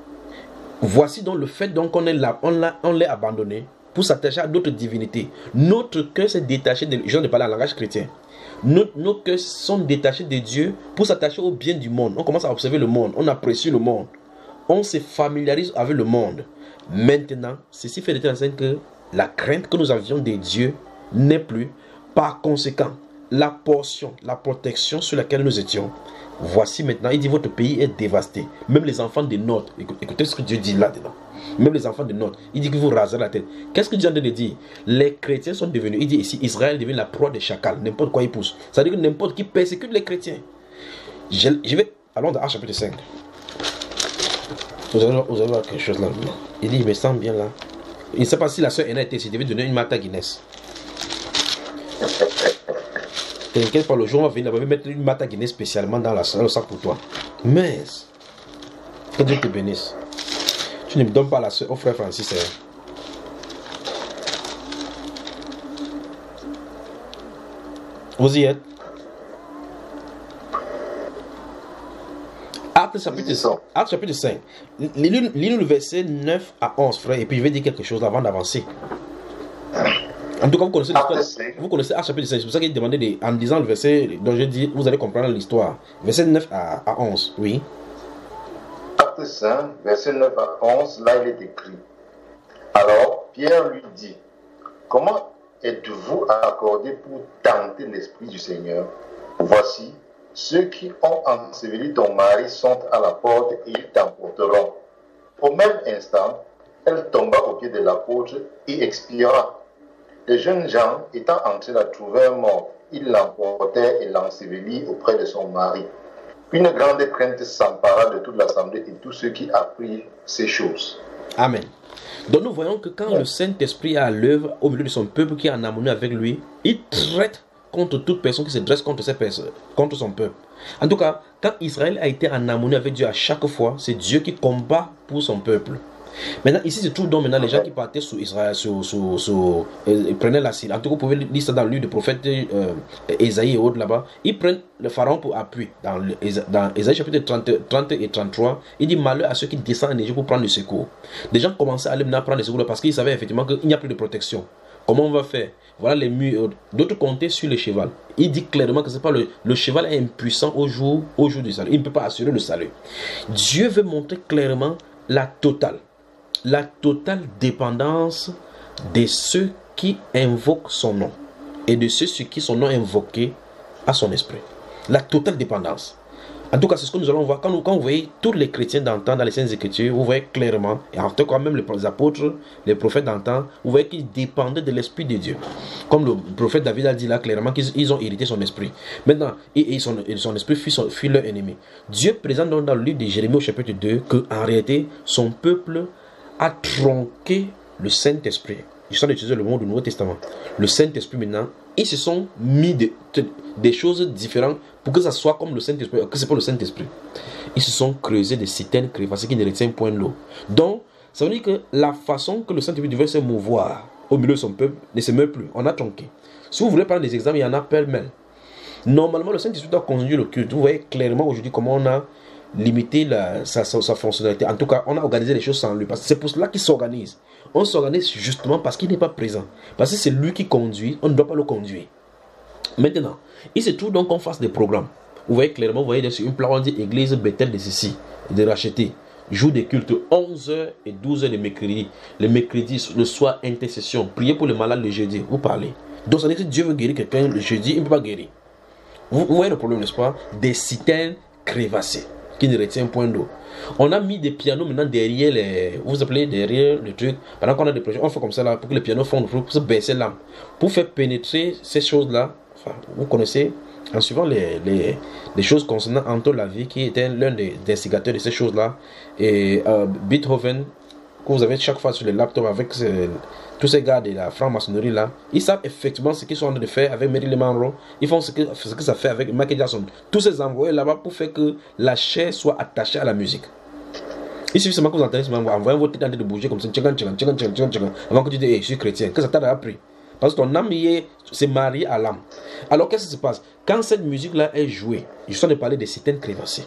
Voici donc le fait donc qu'on l'ait abandonné pour s'attacher à d'autres divinités. Notre cœur s'est détaché de... Je viens de parler en langage chrétien. Nos cœurs sont détachés de Dieu pour s'attacher au bien du monde. On commence à observer le monde, on apprécie le monde, on se familiarise avec le monde. Maintenant, ceci fait de telle que la crainte que nous avions de Dieu n'est plus. Par conséquent, la portion, la protection sur laquelle nous étions, voici maintenant, il dit votre pays est dévasté. Même les enfants de Nod, écoutez ce que Dieu dit là-dedans. Même les enfants de Nod, il dit que vous rasez la tête. Qu'est-ce que Dieu a dit? Les chrétiens sont devenus, il dit ici, Israël devient la proie des chacals. N'importe quoi il pousse. Ça veut dire que n'importe qui persécute les chrétiens. Je vais, allons dans Actes chapitre 5. Vous allez voir quelque chose là. Il dit, il me semble bien là. Il ne sait pas si la soeur Anna était ici, il devait donner une Martha Guinness. T'inquiète pas, le jour on va venir, on va mettre une Martha Guinness spécialement dans le sac pour toi. Mais, que Dieu te bénisse. Tu ne me donnes pas la soeur au frère Francis. Vous y êtes? Acte chapitre 5. Lis-nous le verset 9 à 11, frère, et puis je vais dire quelque chose avant d'avancer. En tout cas, vous connaissez Acte chapitre 5. C'est pour ça qu'il demandait, en disant le verset dont je dis, vous allez comprendre l'histoire. Verset 9 à 11, oui. Acte 5, verset 9 à 11, là il est écrit. Alors Pierre lui dit, comment êtes-vous accordé pour tenter l'Esprit du Seigneur? Voici, ceux qui ont enseveli ton mari sont à la porte et ils t'emporteront. Au même instant, elle tomba aux pieds de l'apôtre et expira. Les jeunes gens, étant entrés, la trouvèrent morte. Ils l'emportèrent et l'ensevelirent auprès de son mari. Une grande crainte s'empara de toute l'assemblée et tous ceux qui apprirent ces choses. Amen. Donc nous voyons que quand le Saint-Esprit est à l'œuvre au milieu de son peuple qui est en harmonie avec lui, il traite contre toute personne qui se dresse contre ses personnes, contre son peuple. En tout cas, quand Israël a été en harmonie avec Dieu à chaque fois, c'est Dieu qui combat pour son peuple. Maintenant, ici se trouve donc maintenant les gens qui partaient sous Israël, prenaient la Syrie. En tout cas, vous pouvez lire ça dans le livre du prophète Ésaïe et autres là-bas. Ils prennent le pharaon pour appui. Dans Ésaïe chapitre 30 et 33, il dit malheur à ceux qui descendent en Égypte pour prendre le secours. Des gens commençaient à aller maintenant prendre le secours parce qu'ils savaient effectivement qu'il n'y a plus de protection. Comment on va faire? Voilà les murs. D'autres comptaient sur le cheval. Il dit clairement que c'est pas le cheval est impuissant au jour du salut. Il ne peut pas assurer le salut. Dieu veut montrer clairement la totale dépendance de ceux qui invoquent son nom et de ceux sur qui son nom est invoqué à son esprit. La totale dépendance. En tout cas, c'est ce que nous allons voir. Quand vous voyez tous les chrétiens d'antan dans les Saintes Écritures, vous voyez clairement, et en tout cas même les apôtres, les prophètes d'antan, vous voyez qu'ils dépendaient de l'Esprit de Dieu. Comme le prophète David a dit là clairement qu'ils ont hérité son esprit. Maintenant, et son esprit fut leur ennemi. Dieu présente donc dans le livre de Jérémie au chapitre 2 qu'en réalité, son peuple a tronqué le Saint-Esprit. Je suis en train d'utiliser le mot du Nouveau Testament. Le Saint-Esprit maintenant, ils se sont mis des choses différentes pour que ça soit comme le Saint-Esprit, que c'est pas le Saint-Esprit. Ils se sont creusés des citernes crevassées qui ne retiennent point l'eau. Donc, ça veut dire que la façon que le Saint-Esprit devait se mouvoir au milieu de son peuple ne se meurt plus. On a tronqué. Si vous voulez prendre des exemples, il y en a pêle-mêle. Normalement, le Saint-Esprit doit conduire le culte. Vous voyez clairement aujourd'hui comment on a limité sa fonctionnalité. En tout cas, on a organisé les choses sans lui. Parce que c'est pour cela qu'il s'organise. On s'organise justement parce qu'il n'est pas présent. Parce que c'est lui qui conduit, on ne doit pas le conduire. Maintenant, il se trouve donc qu'on fasse des programmes. Vous voyez clairement, vous voyez sur une plaque, on dit Église Bethel de ceci, de racheter. Jour des cultes, 11h et 12h le mercredi. Le mercredi, le soir, intercession. Priez pour le malade le jeudi. Vous parlez. Donc ça veut dire que Dieu veut guérir quelqu'un le jeudi, il ne peut pas guérir. Vous voyez le problème, n'est-ce pas? Des citernes crevassées qui ne retiennent point d'eau. On a mis des pianos maintenant derrière les... Vous appelez derrière le truc. Pendant qu'on a des projets, on fait comme ça là pour que les pianos font le truc, pour se baisser l'âme. Pour faire pénétrer ces choses-là, enfin, vous connaissez, en suivant les choses concernant Anton Lavie, qui était l'un des instigateurs de ces choses-là, et Beethoven, que vous avez chaque fois sur les laptops avec tous ces gars de la franc-maçonnerie là, ils savent effectivement ce qu'ils sont en train de faire avec Marilyn Monroe. Ils font ce que ça fait avec Michael Jackson. Tous ces envoyés là-bas pour faire que la chair soit attachée à la musique. Il suffit seulement que vous entendez envoyer votre tête en train de bouger comme ça, avant que tu dises hey, je suis chrétien, que ça t'a appris. Parce que ton âme c'est marié à l'âme. Alors qu'est-ce qui se passe? Quand cette musique là est jouée, je suis en train de parler des citernes crevassées,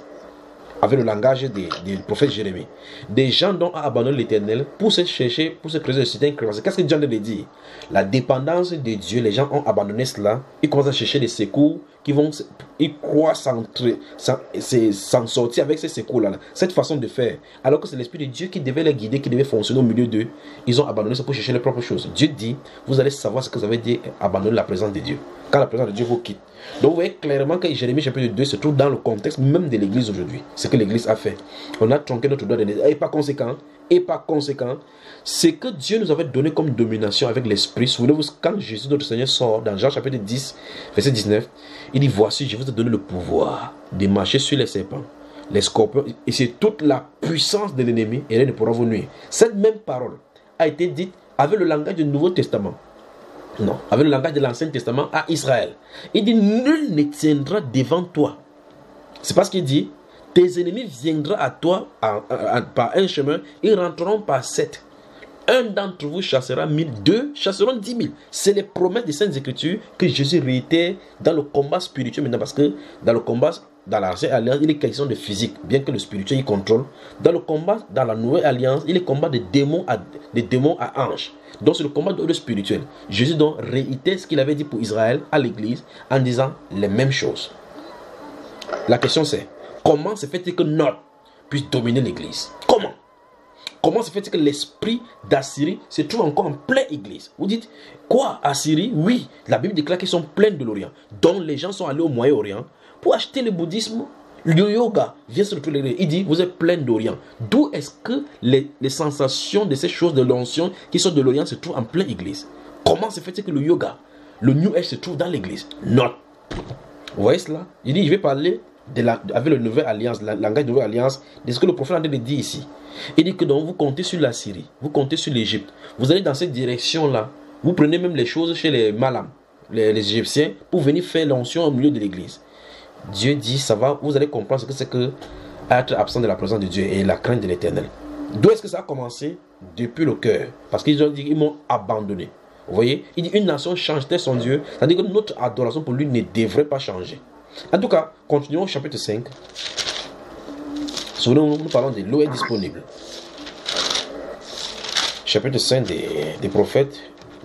avec le langage du prophète Jérémie. Des gens dont a abandonné l'Éternel pour se chercher, pour se creuser le citernes crevassées. Qu'est-ce que Dieu a dit? La dépendance de Dieu, les gens ont abandonné cela. Ils commencent à chercher des secours qui vont, ils croient s'en sortir avec ces secours-là. Cette façon de faire. Alors que c'est l'Esprit de Dieu qui devait les guider, qui devait fonctionner au milieu d'eux. Ils ont abandonné ça pour chercher leurs propres choses. Dieu dit, vous allez savoir ce que ça veut dire abandonner la présence de Dieu. Quand la présence de Dieu vous quitte. Donc vous voyez clairement que Jérémie chapitre 2 se trouve dans le contexte même de l'église aujourd'hui. Ce que l'église a fait. On a tronqué notre doigt de nez. Et par conséquent, ce que Dieu nous avait donné comme domination avec l'esprit. Souvenez-vous, quand Jésus notre Seigneur sort dans Jean chapitre 10, verset 19, il dit, voici, je vous ai donné le pouvoir de marcher sur les serpents, les scorpions, et c'est toute la puissance de l'ennemi, et rien ne pourra vous nuire. Cette même parole a été dite avec le langage du Nouveau Testament. Non, avec le langage de l'Ancien Testament à Israël. Il dit, nul ne tiendra devant toi. C'est parce qu'il dit, tes ennemis viendront à toi par un chemin, ils rentreront par 7. Un d'entre vous chassera 1000, deux chasseront 10 000. C'est les promesses des Saintes Écritures que Jésus réitère dans le combat spirituel maintenant. Parce que dans le combat, dans l'Ancienne Alliance, il est question de physique, bien que le spirituel il contrôle. Dans le combat, dans la Nouvelle Alliance, il est combat de démons à anges. Donc c'est le combat de spirituel. Jésus donc réitère ce qu'il avait dit pour Israël à l'église en disant les mêmes choses. La question c'est, comment se fait-il que Nod puisse dominer l'église? Comment se fait-il que l'esprit d'Assyrie se trouve encore en pleine église? Vous dites, quoi, Assyrie? Oui, la Bible déclare qu'ils sont pleins de l'Orient. Donc les gens sont allés au Moyen-Orient pour acheter le bouddhisme. Le yoga vient se retrouver l'église. Il dit, vous êtes plein d'Orient. D'où est-ce que les sensations de ces choses de l'ancien qui sont de l'Orient se trouvent en pleine église? Comment se fait-il que le yoga, le New Age se trouve dans l'église? Non. Vous voyez cela? Il dit, je vais parler avec la Nouvelle Alliance, la langage de la Nouvelle Alliance, de ce que le prophète a dit ici. Il dit que donc vous comptez sur la Syrie, vous comptez sur l'Égypte, vous allez dans cette direction-là, vous prenez même les choses chez les Malam, les Égyptiens, pour venir faire l'onction au milieu de l'église. Dieu dit, ça va, vous allez comprendre ce que c'est que être absent de la présence de Dieu et la crainte de l'Éternel. D'où est-ce que ça a commencé? Depuis le cœur. Parce qu'ils ont dit qu'ils m'ont abandonné. Vous voyez? Il dit, une nation change-t-elle son Dieu? C'est-à-dire que notre adoration pour lui ne devrait pas changer. En tout cas, continuons au chapitre 5. Souvenez-vous, nous parlons de l'eau est disponible. Chapitre 5 des prophètes,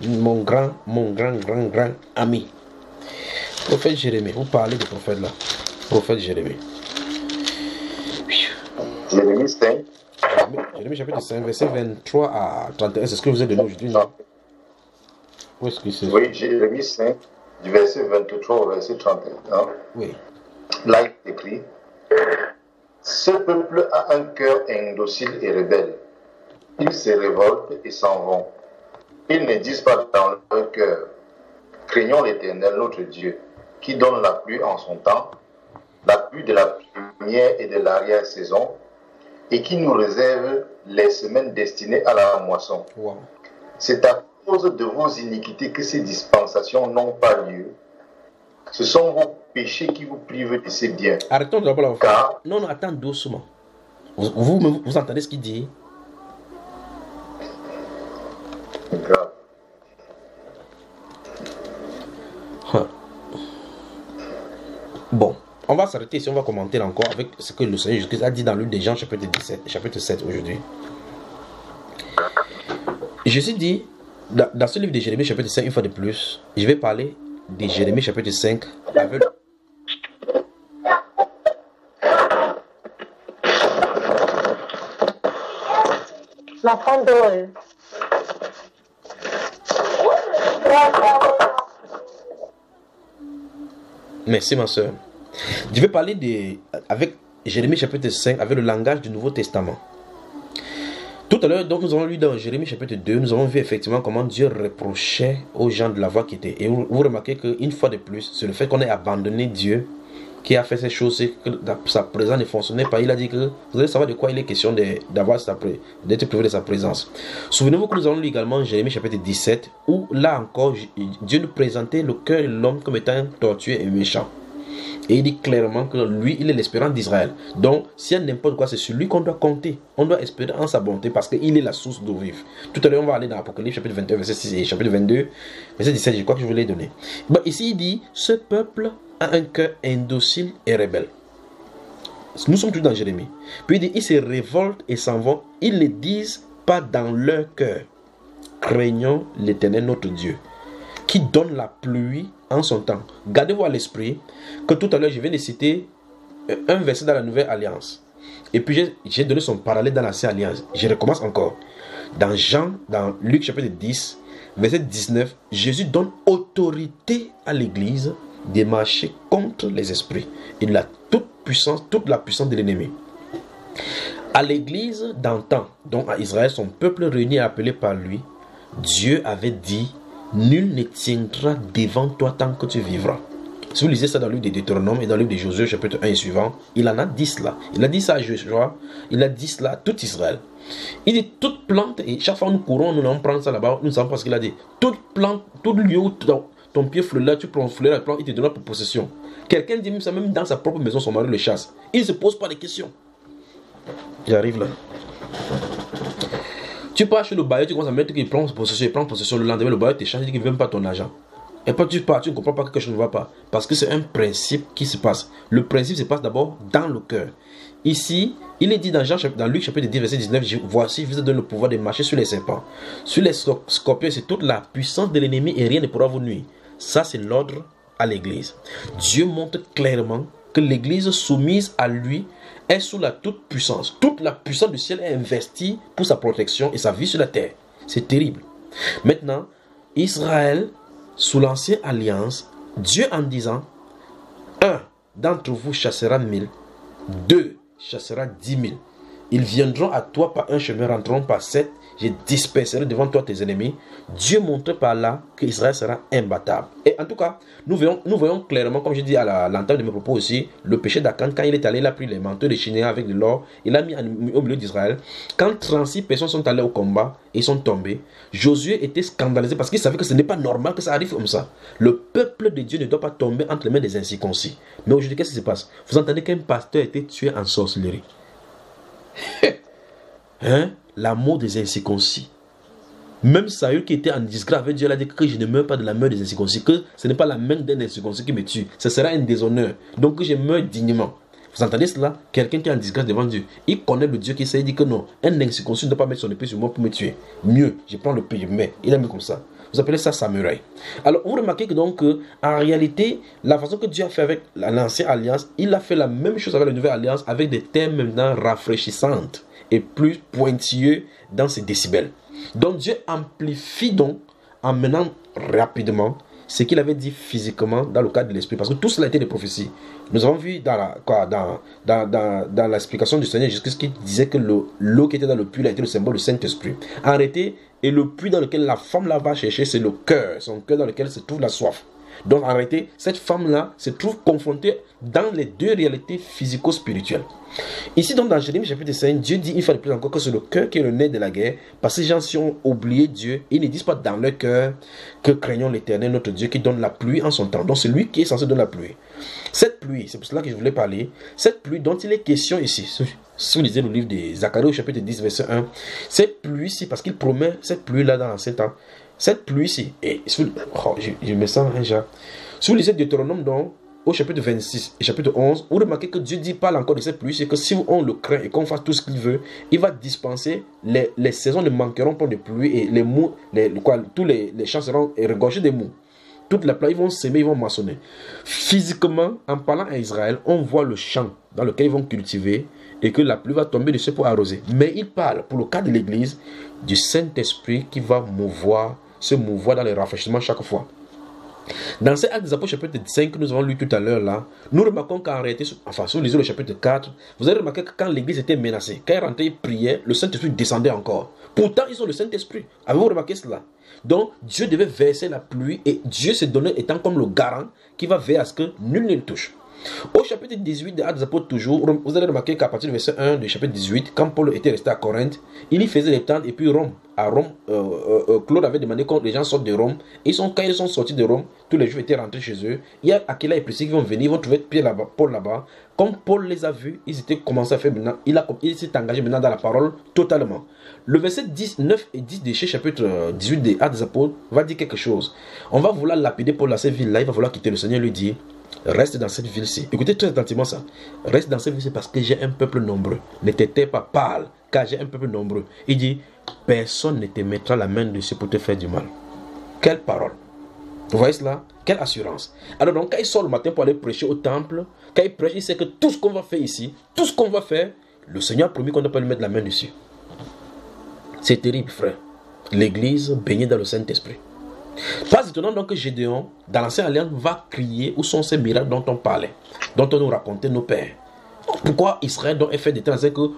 mon grand ami. Prophète Jérémie, vous parlez de prophète là. Prophète Jérémie. Jérémie 5. Jérémie chapitre 5, verset 23 à 31. C'est ce que vous avez donné aujourd'hui, non? Où est-ce que c'est? Oui, Jérémie 5, du verset 23 au verset 31. Oui. Là, il est écrit: ce peuple a un cœur indocile et rebelle. Ils se révoltent et s'en vont. Ils ne disent pas dans leur cœur: craignons l'Éternel, notre Dieu, qui donne la pluie en son temps, la pluie de la première et de l'arrière-saison, et qui nous réserve les semaines destinées à la moisson. Wow. C'est à cause de vos iniquités que ces dispensations n'ont pas lieu. Ce sont vos péchés qui vous privent de ces biens. Arrêtons d'abord la Car, Non, non, attends doucement. Vous entendez ce qu'il dit? grave. Bon, on va s'arrêter ici, on va commenter encore avec ce que le Seigneur Jésus-Christ a dit dans Luc des Gens, chapitre 17, chapitre 7 aujourd'hui. Jésus dit, dans ce livre de Jérémie, chapitre 5, une fois de plus, je vais parler de Jérémie, chapitre 5, avec... L'enfant d'Oël. Merci ma soeur. Je vais parler avec Jérémie chapitre 5, avec le langage du Nouveau Testament. Tout à l'heure, donc, nous avons lu dans Jérémie chapitre 2, nous avons vu effectivement comment Dieu reprochait aux gens de la voie qui était. Et vous remarquez qu'une fois de plus, c'est le fait qu'on ait abandonné Dieu qui a fait ces choses, c'est que sa présence ne fonctionnait pas. Il a dit que vous allez savoir de quoi il est question d'être privé de sa présence. Souvenez-vous que nous avons lu également Jérémie chapitre 17, où là encore, Dieu nous présentait le cœur de l'homme comme étant tortueux et méchant. Et il dit clairement que lui, il est l'espérance d'Israël. Donc, s'il y a n'importe quoi, c'est sur lui qu'on doit compter. On doit espérer en sa bonté parce qu'il est la source d'eau vive. Tout à l'heure, on va aller dans Apocalypse chapitre 21, verset 6 et chapitre 22, verset 17. Je crois que je vous l'ai donné. Bon, ici, il dit, ce peuple a un cœur indocile et rebelle. Nous sommes tous dans Jérémie. Puis il dit, ils se révoltent et s'en vont. Ils ne disent pas dans leur cœur: craignons l'Éternel notre Dieu, qui donne la pluie en son temps. Gardez-vous à l'esprit que tout à l'heure, je viens de citer un verset dans la Nouvelle Alliance. Et puis, j'ai donné son parallèle dans l'Ancienne Alliance. Je recommence encore. Dans Luc chapitre 10, verset 19, Jésus donne autorité à l'Église de marcher contre les esprits. Il a toute la puissance de l'ennemi. À l'Église d'antan, donc à Israël, son peuple réuni et appelé par lui, Dieu avait dit: nul ne tiendra devant toi tant que tu vivras. Si vous lisez ça dans le livre de Deutéronome et dans le livre de Josué, chapitre 1 et suivant, il en a dit cela. Il a dit ça à Joshua, il a dit cela à tout Israël. Il dit toute plante, et chaque fois nous courons, nous allons prendre ça là-bas, nous savons pas ce qu'il a dit. Toute plante, tout lieu où ton pied fleure là, tu prends la plante, il te donne pour possession. Quelqu'un dit même ça, même dans sa propre maison, son mari le chasse. Il ne se pose pas de questions. J'arrive là. Tu pars chez le bailleur, tu commences à mettre qu'il prend possession, le lendemain, le bailleur te change, il dit qu'il ne veut même pas ton argent. Et puis tu pars, tu ne comprends pas que quelque chose ne va pas. Parce que c'est un principe qui se passe. Le principe se passe d'abord dans le cœur. Ici, il est dit dans Luc chapitre 10, verset 19, voici, je vous donne le pouvoir de marcher sur les serpents. Sur les scorpions, c'est toute la puissance de l'ennemi et rien ne pourra vous nuire. Ça, c'est l'ordre à l'église. Dieu montre clairement que l'église soumise à lui est sous la toute puissance. Toute la puissance du ciel est investie pour sa protection et sa vie sur la terre. C'est terrible. Maintenant, Israël, sous l'ancienne alliance, Dieu en disant: un d'entre vous chassera 1000, 2 chassera 10 000. Ils viendront à toi par un chemin, rentreront par 7. Je disperserai devant toi tes ennemis. Dieu montre par là qu'Israël sera imbattable. Et en tout cas, nous voyons clairement, comme je dis à l'entame de mes propos aussi, le péché d'Akan. Quand il est allé, il a pris les manteaux de Chinéa avec de l'or, il a mis au milieu d'Israël. Quand 36 personnes sont allées au combat et sont tombées, Josué était scandalisé parce qu'il savait que ce n'est pas normal que ça arrive comme ça. Le peuple de Dieu ne doit pas tomber entre les mains des incirconcis. Mais aujourd'hui, qu'est-ce qui se passe? Vous entendez qu'un pasteur a été tué en sorcellerie. Hein? L'amour des incirconcis. Même Saül qui était en disgrâce avec Dieu, il a dit que je ne meurs pas de la mort des incirconcis, que ce n'est pas la main d'un incirconcis qui me tue, ce sera un déshonneur. Donc que je meurs dignement. Vous entendez cela? Quelqu'un qui est en disgrâce devant Dieu, il connaît le Dieu qui sait, il dit que non, un incirconcis ne doit pas mettre son épée sur moi pour me tuer. Mieux, je prends l'épée, je mets. Il a mis comme ça. Vous appelez ça samouraï. Alors, vous remarquez que donc, en réalité, la façon que Dieu a fait avec l'ancienne alliance, il a fait la même chose avec la nouvelle alliance, avec des termes maintenant rafraîchissantes et plus pointilleux dans ses décibels. Donc Dieu amplifie donc en menant rapidement ce qu'il avait dit physiquement dans le cadre de l'esprit. Parce que tout cela était des prophéties. Nous avons vu dans l'explication du Seigneur Jésus-Christ qui disait que l'eau qui était dans le puits là était le symbole du Saint-Esprit. En réalité, et le puits dans lequel la femme là va chercher, c'est le cœur. Son cœur dans lequel se trouve la soif. Donc en réalité, cette femme-là se trouve confrontée dans les deux réalités physico-spirituelles. Ici donc dans Jérémie chapitre 5, Dieu dit une fois de plus encore que c'est le cœur qui est le nez de la guerre. Parce que ces gens qui ont oublié Dieu, ils ne disent pas dans leur cœur que craignons l'Éternel, notre Dieu qui donne la pluie en son temps. Donc c'est lui qui est censé donner la pluie. Cette pluie, c'est pour cela que je voulais parler, cette pluie dont il est question ici, si vous lisez le livre de Zacharie au chapitre 10 verset 1, cette pluie-ci, parce qu'il promet cette pluie-là dans l'ancien temps, cette pluie-ci, et je me sens un genre. Si vous lisez Deutéronome donc, au chapitre 26 et chapitre 11, vous remarquez que Dieu parle encore de cette pluie, c'est que si on le craint et qu'on fasse tout ce qu'il veut, il va dispenser, les saisons ne manqueront pas de pluie et les mous, tous les champs seront regorgés de mous. Toute la plaie, ils vont s'aimer, ils vont maçonner. Physiquement, en parlant à Israël, on voit le champ dans lequel ils vont cultiver et que la pluie va tomber dessus pour arroser. Mais il parle, pour le cas de l'Église, du Saint-Esprit qui va se mouvoir dans les rafraîchissements chaque fois. Dans ces actes des apôtres chapitre 5 que nous avons lu tout à l'heure là, nous remarquons qu'en réalité, enfin si vous lisez le chapitre 4, vous allez remarquer que quand l'église était menacée, quand ils rentraient et priaient, le Saint-Esprit descendait encore. Pourtant ils ont le Saint-Esprit. Avez-vous remarqué cela? Donc Dieu devait verser la pluie et Dieu se donnait étant comme le garant qui va veiller à ce que nul ne le touche. Au chapitre 18 des Actes des Apôtres toujours, vous allez remarquer qu'à partir du verset 1 du chapitre 18, quand Paul était resté à Corinthe, il y faisait les tentes et puis à Rome, Claude avait demandé que les gens sortent de Rome. Et quand ils sont sortis de Rome, tous les Juifs étaient rentrés chez eux. Il y a Aquila et Priscille qui vont venir, ils vont trouver Paul là-bas. Comme Paul les a vus, ils étaient commencé à faire maintenant, il s'est engagé maintenant dans la parole totalement. Le verset 9 et 10 de chez chapitre 18 des Actes des Apôtres va dire quelque chose. On va vouloir lapider Paul dans cette ville-là, il va vouloir quitter. Le Seigneur lui dit: reste dans cette ville-ci. Écoutez très attentivement ça. Reste dans cette ville-ci parce que j'ai un peuple nombreux. Ne t'étais pas, parle, car j'ai un peuple nombreux. Il dit: personne ne te mettra la main dessus pour te faire du mal. Quelle parole! Vous voyez cela? Quelle assurance! Alors donc, quand il sort le matin pour aller prêcher au temple, quand il prêche, il sait que tout ce qu'on va faire ici, tout ce qu'on va faire, le Seigneur a promis qu'on ne peut pas lui mettre la main dessus. C'est terrible, frère. L'église baignée dans le Saint-Esprit. Pas étonnant donc que Gédéon, dans l'Ancienne Alliance, va crier où sont ces miracles dont on parlait, dont on nous racontait nos pères. Pourquoi Israël doit faire des temps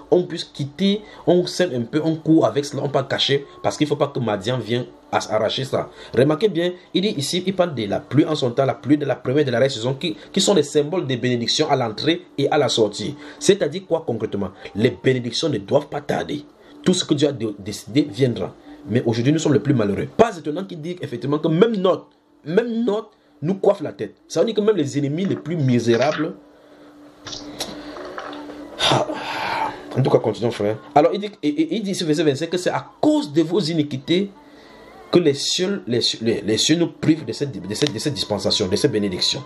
qu'on puisse quitter, on sème un peu, on court avec cela, on peut cacher, parce qu'il ne faut pas que Madian vienne arracher ça. Remarquez bien, il dit ici, il parle de la pluie en son temps, la pluie de la première et de la dernière saison, qui sont des symboles des bénédictions à l'entrée et à la sortie. C'est-à-dire quoi concrètement? Les bénédictions ne doivent pas tarder. Tout ce que Dieu a décidé viendra. Mais aujourd'hui, nous sommes les plus malheureux. Pas étonnant qu'il dise effectivement que même notre nous coiffe la tête. Ça veut dire que même les ennemis les plus misérables. En tout cas, continuons, frère. Alors, il dit ici, verset 25, que c'est à cause de vos iniquités que les cieux nous privent de cette dispensation, de cette bénédiction.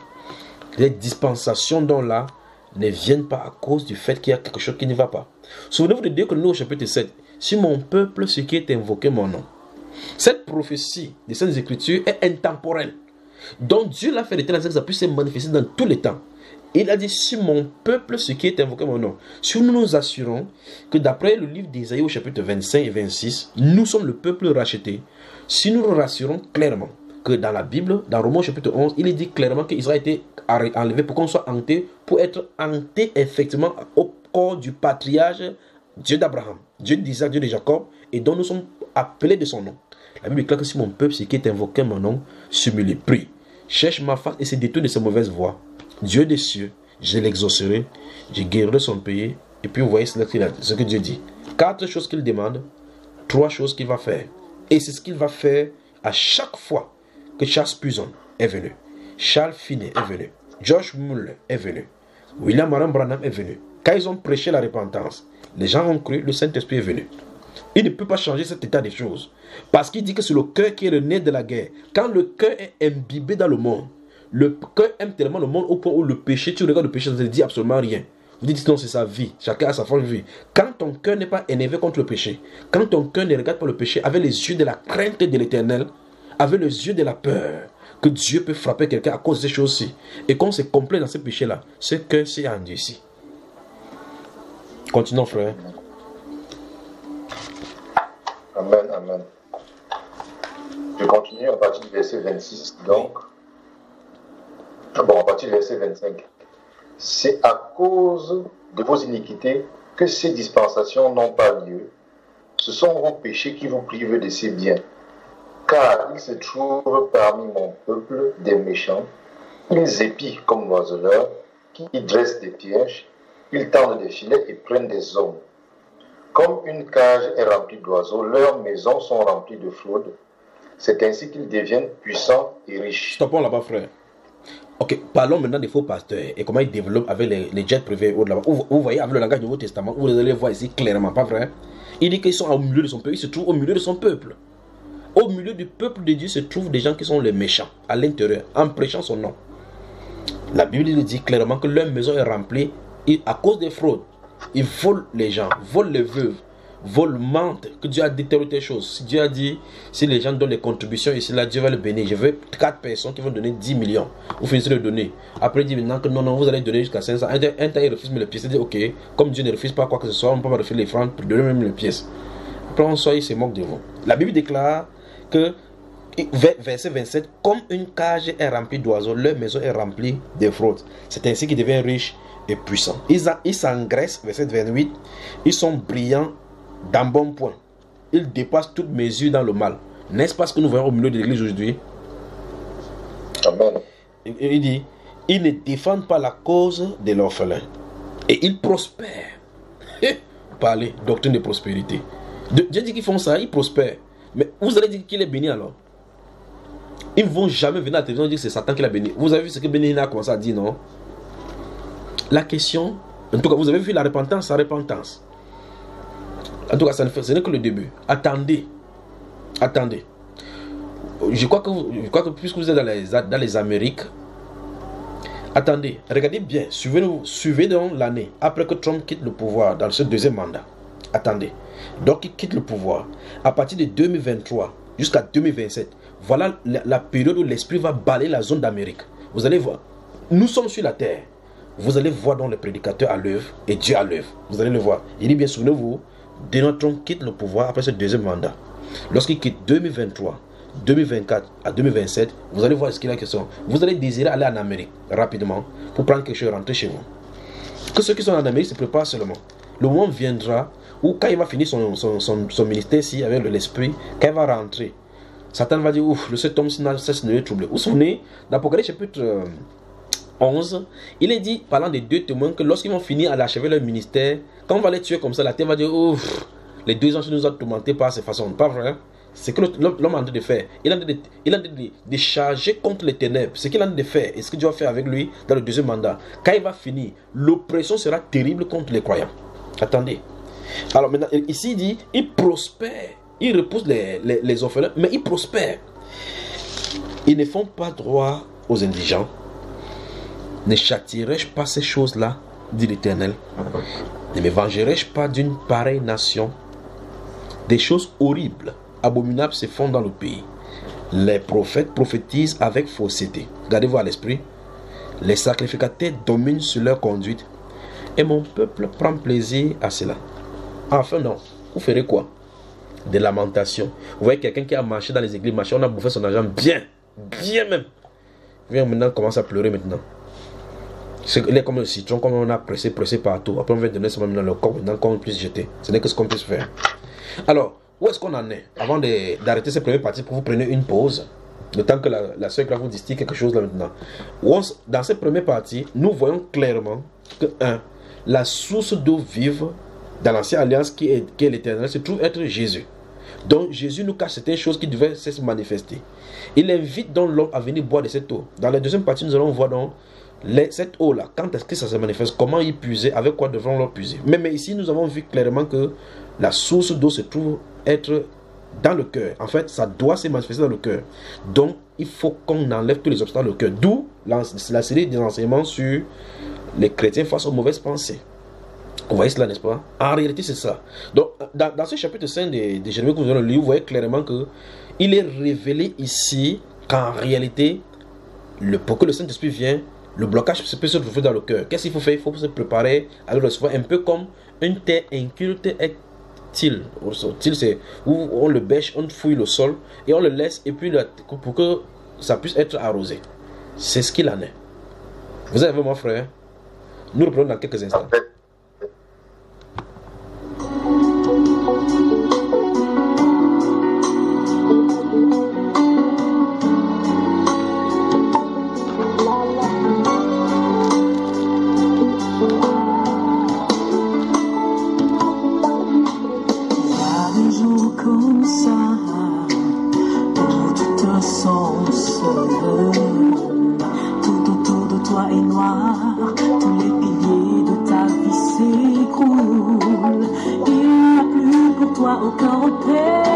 Les dispensations dont là ne viennent pas à cause du fait qu'il y a quelque chose qui ne va pas. Souvenez-vous de 2 Chroniques au chapitre 7. Si mon peuple, ce qui est invoqué mon nom. Cette prophétie des Saintes Écritures est intemporelle. Donc Dieu l'a fait de telle sorte que ça puisse se manifester dans tous les temps. Il a dit: si mon peuple, ce qui est invoqué mon nom. Si nous nous assurons que d'après le livre d'Ésaïe au chapitre 25 et 26, nous sommes le peuple racheté. Si nous nous rassurons clairement que dans la Bible, dans Romains chapitre 11, il est dit clairement qu'Israël a été enlevé pour qu'on soit hanté, pour être hanté effectivement au corps du patriarche Dieu d'Abraham, Dieu d'Isaac, Dieu de Jacob, et dont nous sommes appelés de son nom. La Bible déclare que si mon peuple, ce qui est invoqué mon nom, s'humilie, prie, cherche ma face et se détourne de ses mauvaises voies, Dieu des cieux, je l'exaucerai, je guérirai son pays. Et puis vous voyez ce que Dieu dit. 4 choses qu'il demande, 3 choses qu'il va faire. Et c'est ce qu'il va faire à chaque fois que Charles Spurgeon est venu, Charles Finney est venu, George Muller est venu, William Marion Branham est venu. Quand ils ont prêché la repentance, les gens ont cru, le Saint-Esprit est venu. Il ne peut pas changer cet état des choses. Parce qu'il dit que c'est le cœur qui est le nez de la guerre. Quand le cœur est imbibé dans le monde, le cœur aime tellement le monde au point où le péché, tu regardes le péché, ça ne dit absolument rien. Vous dites non, c'est sa vie. Chacun a sa forme de vie. Quand ton cœur n'est pas énervé contre le péché, quand ton cœur ne regarde pas le péché avec les yeux de la crainte de l'Éternel, avec les yeux de la peur, que Dieu peut frapper quelqu'un à cause de ces choses-ci, et qu'on se complaît dans ce péché-là, ce cœur s'est endurci. Continuons, frère. Amen, amen. Je continue à partir du verset 26. Donc, Bon, à partir du verset 25. C'est à cause de vos iniquités que ces dispensations n'ont pas lieu. Ce sont vos péchés qui vous privent de ces biens. Car il se trouve parmi mon peuple des méchants. Ils épient comme l'oiseleur, qui dressent des pièges, ils tendent des filets et prennent des hommes. Comme une cage est remplie d'oiseaux, leurs maisons sont remplies de fraude. C'est ainsi qu'ils deviennent puissants et riches. Stoppons là-bas, frère. Ok, parlons maintenant des faux pasteurs et comment ils développent avec les jets privés là-bas. Vous voyez avec le langage du Nouveau Testament, vous allez voir ici clairement, pas vrai? Il dit qu'ils sont au milieu de son peuple, ils se trouvent au milieu de son peuple. Au milieu du peuple de Dieu se trouvent des gens qui sont les méchants à l'intérieur, en prêchant son nom. La Bible dit clairement que leur maison est remplie à cause des fraudes. Ils volent les gens, volent les veuves, volent, mentent, que Dieu a dit telle ou telle chose. Si Dieu a dit, si les gens donnent les contributions ici, là, Dieu va le bénir. Je veux 4 personnes qui vont donner 10 millions. Vous finissez de donner. Après, il dit maintenant que non, vous allez donner jusqu'à 500. Un temps, il refuse les pièces. Il dit, ok, comme Dieu ne refuse pas quoi que ce soit, on ne peut pas refuser les francs pour donner même les pièces. Après, on soit, il se moque de vous. La Bible déclare que, verset 27, comme une cage est remplie d'oiseaux, leur maison est remplie de fraudes. C'est ainsi qu'ils deviennent riches et puissants. Ils s'engraissent, verset 28, ils sont brillants d'un bon point. Ils dépassent toute mesure dans le mal. N'est-ce pas ce que nous voyons au milieu de l'église aujourd'hui? Amen. Il dit, ils ne défendent pas la cause de l'orphelin. Et ils prospèrent. Parlez, doctrine de prospérité. Dieu dit qu'ils font ça, ils prospèrent. Mais vous allez dire qu'il est béni alors? Ils ne vont jamais venir à la télévision et dire que c'est Satan qui l'a béni. Vous avez vu ce que Béni a commencé à dire, non? La question, en tout cas, vous avez vu la repentance, sa repentance. En tout cas, ce n'est que le début. Attendez. Attendez. Je crois que puisque vous êtes dans les Amériques, attendez, regardez bien, suivez donc l'année après que Trump quitte le pouvoir dans ce deuxième mandat. Attendez. Donc il quitte le pouvoir. À partir de 2023 jusqu'à 2027, voilà la période où l'esprit va balayer la zone d'Amérique. Vous allez voir. Nous sommes sur la terre. Vous allez voir donc le prédicateur à l'œuvre et Dieu à l'œuvre. Vous allez le voir. Il dit bien, souvenez-vous, Donald Trump quitte le pouvoir après ce deuxième mandat. Lorsqu'il quitte 2023, 2024 à 2027, vous allez voir ce qu'il a question. Vous allez désirer aller en Amérique rapidement pour prendre quelque chose et rentrer chez vous. Que ceux qui sont en Amérique se préparent seulement. Le moment viendra où quand il va finir son ministère ici avec l'esprit, quand il va rentrer, Satan va dire, ouf, le cet homme cesse de le troubler. Vous vous souvenez, d'Apocalypse chapitre 11, il est dit, parlant des deux témoins, que lorsqu'ils vont finir à l'achever leur ministère, quand on va les tuer comme ça, la terre va dire, ouf, les 2 ans nous ont tourmentés par ces façons. Pas vrai? C'est que l'homme est en train de faire. Il est en train de charger contre les ténèbres. Ce qu'il est en train de faire et ce que Dieu va faire avec lui dans le deuxième mandat. Quand il va finir, l'oppression sera terrible contre les croyants. Attendez. Alors maintenant, ici il dit, il prospère. Il repousse les orphelins, mais il prospère. Ils ne font pas droit aux indigents. Ne châtierai-je pas ces choses-là, dit l'Éternel? Ne me vengerai-je pas d'une pareille nation? Des choses horribles, abominables se font dans le pays. Les prophètes prophétisent avec fausseté. Gardez-vous à l'esprit. Les sacrificateurs dominent sur leur conduite. Et mon peuple prend plaisir à cela. Enfin non, vous ferez quoi? Des lamentations. Vous voyez quelqu'un qui a marché dans les églises, marché, on a bouffé son argent bien même. Il vient maintenant commencer à pleurer maintenant. Il est comme le citron, comme on a pressé partout. Après on va donner seulement dans le corps, maintenant qu'on puisse jeter. Ce n'est que ce qu'on puisse faire. Alors, où est-ce qu'on en est? Avant d'arrêter cette première partie, pour vous prendre une pause, le temps que la soeur vous distille quelque chose là maintenant. Dans cette première partie, nous voyons clairement que la source d'eau vive dans l'ancienne alliance qui est l'Éternel se trouve être Jésus. Donc Jésus nous cache certaines choses qui devaient se manifester. Il invite donc l'homme à venir boire de cette eau. Dans la deuxième partie, nous allons voir donc cette eau là, quand est-ce que ça se manifeste, comment y puiser, avec quoi devront-nous puiser. Mais ici nous avons vu clairement que la source d'eau se trouve être dans le cœur. En fait, ça doit se manifester dans le cœur. Donc il faut qu'on enlève tous les obstacles dans le cœur. D'où la série des enseignements sur les chrétiens face aux mauvaises pensées. Vous voyez cela, n'est-ce pas? En réalité, c'est ça. Donc, dans ce chapitre 5 de Jérémie que vous allez lire, vous voyez clairement que il est révélé ici qu'en réalité, pour que le Saint-Esprit vienne, le blocage peut se trouver dans le cœur. Qu'est-ce qu'il faut faire? Il faut se préparer à le recevoir, un peu comme une terre inculte est til. Til, c'est où on le bêche, on fouille le sol et on le laisse, et puis pour que ça puisse être arrosé. C'est ce qu'il en est. Vous avez mon frère. Nous reprenons dans quelques instants. Aucun repère.